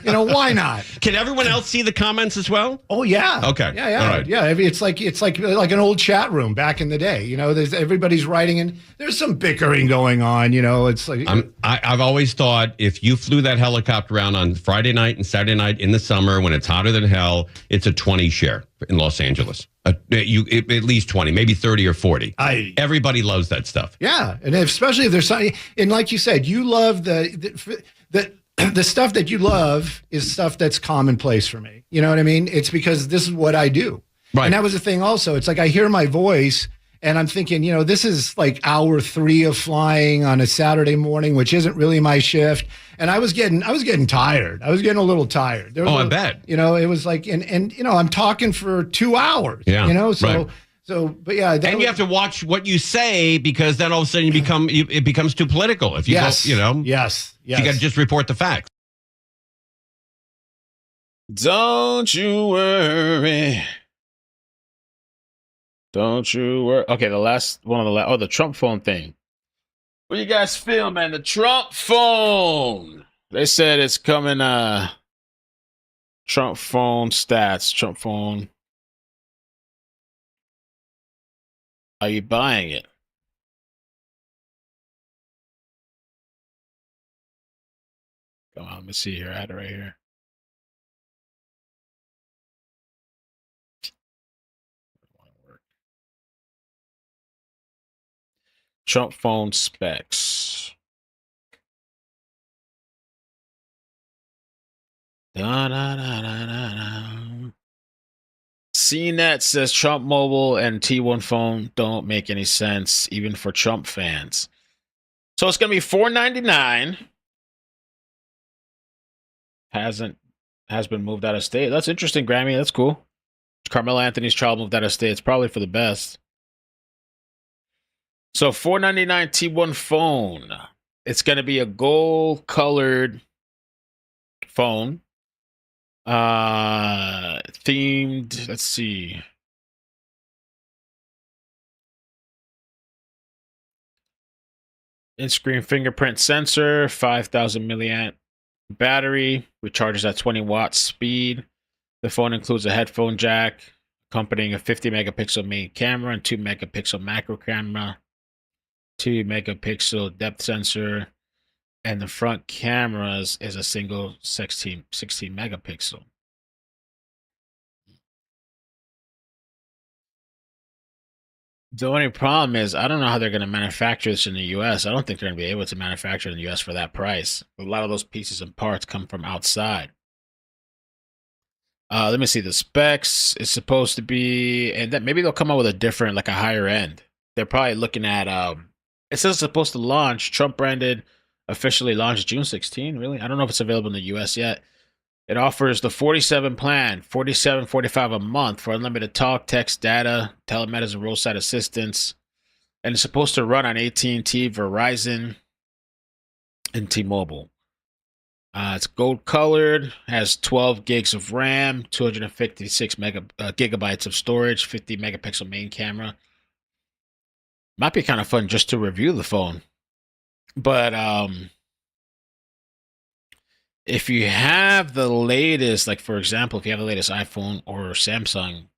Why not? Can everyone else see the comments as well? Oh yeah. Okay. Yeah. All right. Yeah. It's like an old chat room back in the day. Everybody's writing, and there's some bickering going on. It's like I've always thought if you flew that helicopter around on Friday night and Saturday night in the summer when it's hotter than hell, it's a 20 share in Los Angeles. At least 20, maybe 30 or 40. Everybody loves that stuff. Yeah, and especially if there's something, and like you said, you love the stuff that you love is stuff that's commonplace for me. You know what I mean? It's because this is what I do. Right. And that was the thing also. It's like I hear my voice and I'm thinking, this is like hour 3 of flying on a Saturday morning, which isn't really my shift. And I was getting tired. I was getting a little tired. I bet. It was like, and I'm talking for 2 hours. Yeah. Right. But yeah. And you have to watch what you say because then all of a sudden it becomes too political. If you Yes. You got to just report the facts. Don't you worry. Don't you worry. Okay, the last one of the Trump phone thing. What you guys feel, man? The Trump phone. They said it's coming. Trump phone stats. Trump phone. Are you buying it? Come on, let me see here. I had it right here. Trump phone specs. Da, da, da, da, da, da. CNET says Trump mobile and T1 phone don't make any sense, even for Trump fans. So it's gonna be $499. Has been moved out of state. That's interesting, Grammy. That's cool. Carmelo Anthony's child moved out of state. It's probably for the best. So $499 T1 phone. It's gonna be a gold colored phone. Themed, let's see. In-screen fingerprint sensor, 5,000 milliamp battery, recharges at 20 watts speed. The phone includes a headphone jack, accompanying a 50 megapixel main camera and 2 megapixel macro camera, 2 megapixel depth sensor, and the front cameras is a single 16 megapixel. The only problem is I don't know how they're going to manufacture this in the U.S. I don't think they're going to be able to manufacture it in the U.S. for that price. A lot of those pieces and parts come from outside. Let me see the specs. It's supposed to be, and that maybe they'll come out with a different, like a higher end. They're probably looking at. It says it's supposed to launch. Trump branded. Officially launched June 16. Really, I don't know if it's available in the U.S. yet. It offers the 47 plan, $47.45 a month for unlimited talk, text, data, telemedicine, roadside assistance, and it's supposed to run on AT&T, Verizon, and T-Mobile. It's gold colored, has 12 gigs of RAM, 256 gigabytes of storage, 50 megapixel main camera. Might be kind of fun just to review the phone. But if you have the latest, like for example, if you have the latest iPhone or Samsung,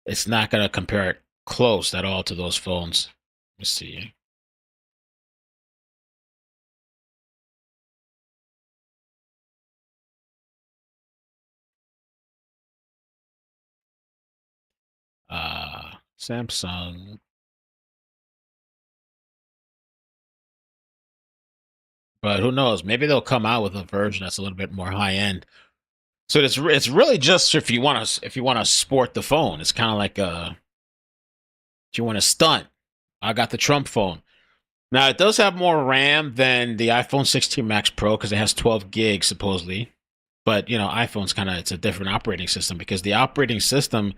it's not going to compare it close at all to those phones. Let's see. Samsung. But who knows? Maybe they'll come out with a version that's a little bit more high end. So it's really just if you want to sport the phone. It's kind of like if you want to stunt. I got the Trump phone. Now it does have more RAM than the iPhone 16 Max Pro because it has 12 gigs supposedly. But you know, iPhone's it's a different operating system because the operating system.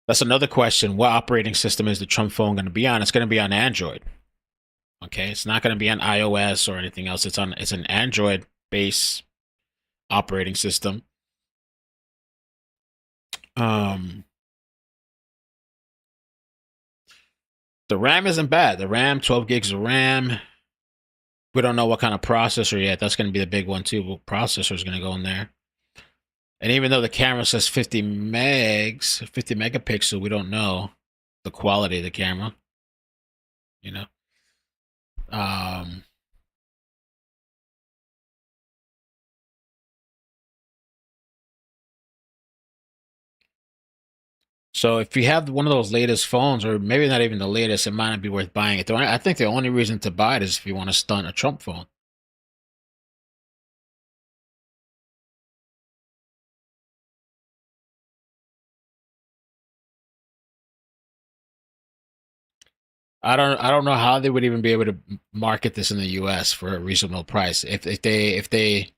That's another question. What operating system is the Trump phone going to be on? It's going to be on Android. Okay, it's not going to be on iOS or anything else. It's an Android base operating system. The RAM isn't bad. The RAM, 12 gigs of RAM. We don't know what kind of processor yet. That's going to be the big one too. What processor is going to go in there? And even though the camera says 50 megapixel, we don't know the quality of the camera. You know. So if you have one of those latest phones, or maybe not even the latest, it might not be worth buying it. I think the only reason to buy it is if you want to stunt a Trump phone. I don't know how they would even be able to market this in the U.S. for a reasonable price. If they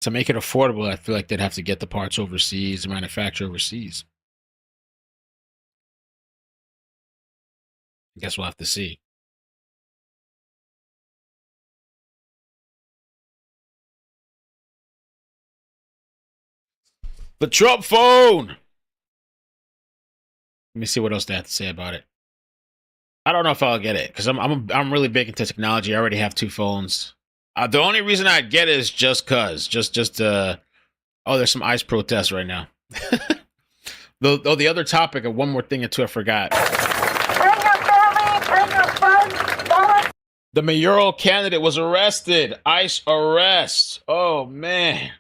to make it affordable, I feel like they'd have to get the parts overseas and manufacture overseas. I guess we'll have to see. The Trump phone. Let me see what else they have to say about it. I don't know if I'll get it because I'm really big into technology. I already have 2 phones. The only reason I'd get it is just cause. There's some ICE protests right now. The other topic of one more thing or two I forgot. Bring your family, bring your friends. The mayoral candidate was arrested. ICE arrest. Oh man.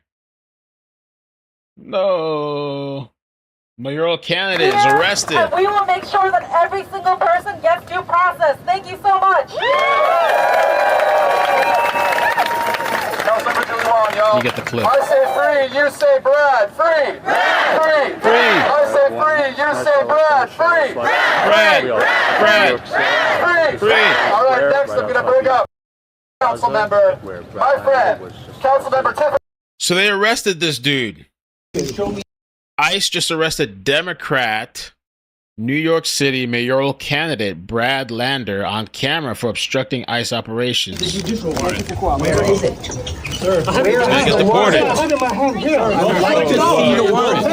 No. Mayoral candidate is arrested. And we will make sure that every single person gets due process. Thank you so much. You get the clip. I say free, you say Brad. Free. Free. Free. I say free, you say Brad. Free. Brad. Free. Free. All right, next I'm going to bring up council member, my friend, council member Tiffany. So they arrested this dude. ICE just arrested Democrat New York City mayoral candidate Brad Lander on camera for obstructing ICE operations. Where is it? Sir, I get deported. I have my hand here. I would like to see the warrant.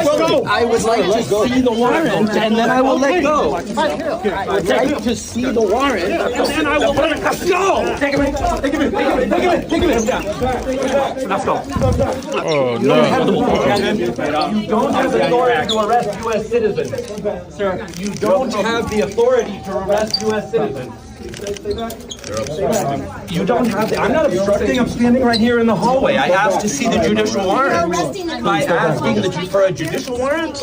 I would like to see the warrant, and then I will let go. I would like to see the warrant, and then I will let go. Take him in. Take him in. Take him in. Take him in. Let's go. Oh, no. You don't have the authority to arrest U.S. citizens. Sir, you don't have the authority to arrest U.S. citizens. You don't have the, I'm not obstructing, I'm standing right here in the hallway. I asked to see the judicial warrant. By asking for a judicial warrant,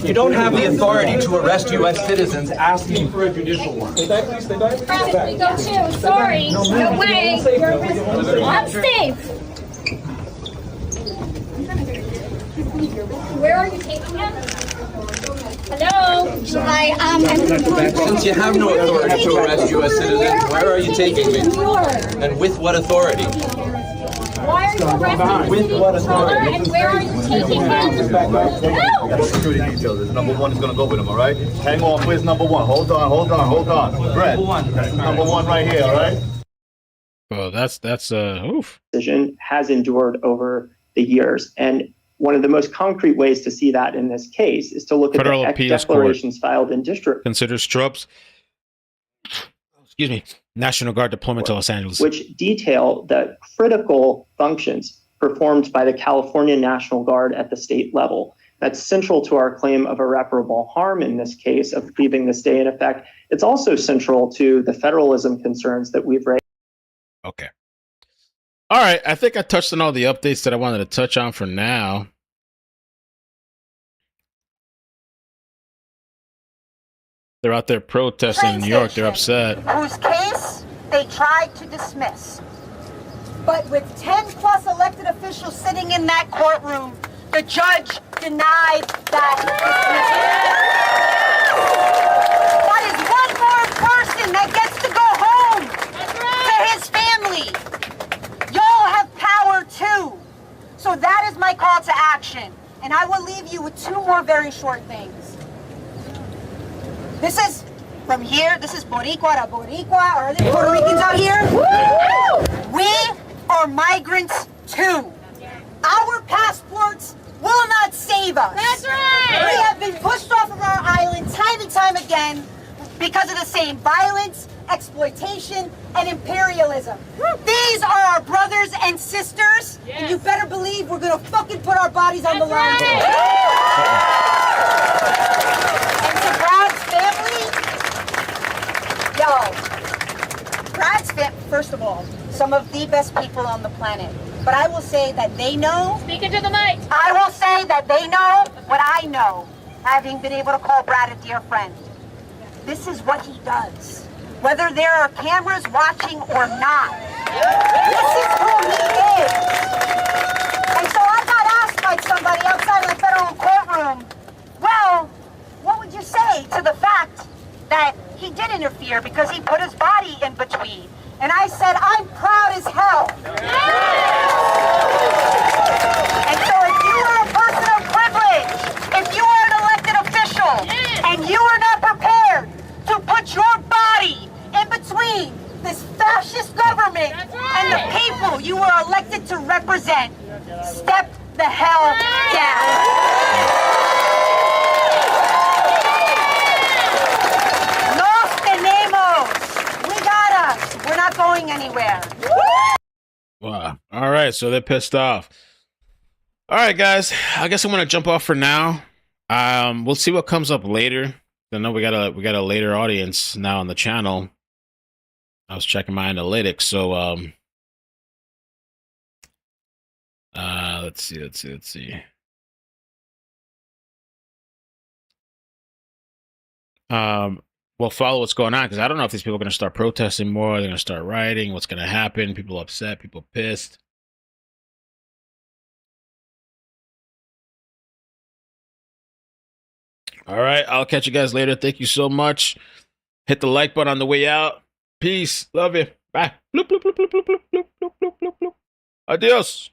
you don't have the authority to arrest U.S. citizens asking for a judicial warrant. Stay back, please, stay back. We go too, sorry. No way. I'm safe. Where are you taking him? Hello? Since you have no authority to arrest U.S. citizens, where are you taking me? And with what authority? Why are you arresting me? With what authority? And where are you taking him? No! Security details. Number 1 is going to go with him, all right? Hang on. Where's number 1? Hold on. Brett, number 1 right here, all right? Well, that's oof. Decision has endured over the years. And one of the most concrete ways to see that in this case is to look at the declarations filed in district. Considers Trump's, National Guard deployment to Los Angeles, which detail the critical functions performed by the California National Guard at the state level. That's central to our claim of irreparable harm in this case of leaving this day in effect. It's also central to the federalism concerns that we've raised. Okay. All right, I think I touched on all the updates that I wanted to touch on for now. They're out there protesting in New York. They're upset. Whose case they tried to dismiss. But with 10 plus elected officials sitting in that courtroom, the judge denied that dismissal. That is one more person that gets to go home to his family. Y'all have power too. So that is my call to action. And I will leave you with 2 more very short things. This is from here. This is Boricua to Boricua. Are there Puerto Ricans out here? We are migrants too. Our passports will not save us. That's right. We have been pushed off of our island time and time again because of the same violence, exploitation, and imperialism. These are our brothers and sisters, and you better believe we're gonna fucking put our bodies on the line. And to Brad's family, Brad's family, first of all, some of the best people on the planet. But I will say that they know. Speaking to the mic. I will say that they know what I know, having been able to call Brad a dear friend. This is what he does, whether there are cameras watching or not. This is who he is. And so I got asked by somebody outside of the federal courtroom, well, what would you say to the fact that he did interfere because he put his body in between? And I said, I'm proud as hell. And so if you are a person of privilege, if you are an elected official, and you are not prepared to put your body in between this fascist government and the people you were elected to represent, step the hell down. not going anywhere. Wow. All right, so they're pissed off. All right, guys. I guess I'm gonna jump off for now. We'll see what comes up later. I know we got a later audience now on the channel. I was checking my analytics, so let's see. We'll follow what's going on because I don't know if these people are going to start protesting more. They're going to start rioting. What's going to happen? People upset. People pissed. All right. I'll catch you guys later. Thank you so much. Hit the like button on the way out. Peace. Love you. Bye. Bloop, bloop, bloop, bloop, bloop, bloop, bloop, bloop, bloop, bloop. Adios.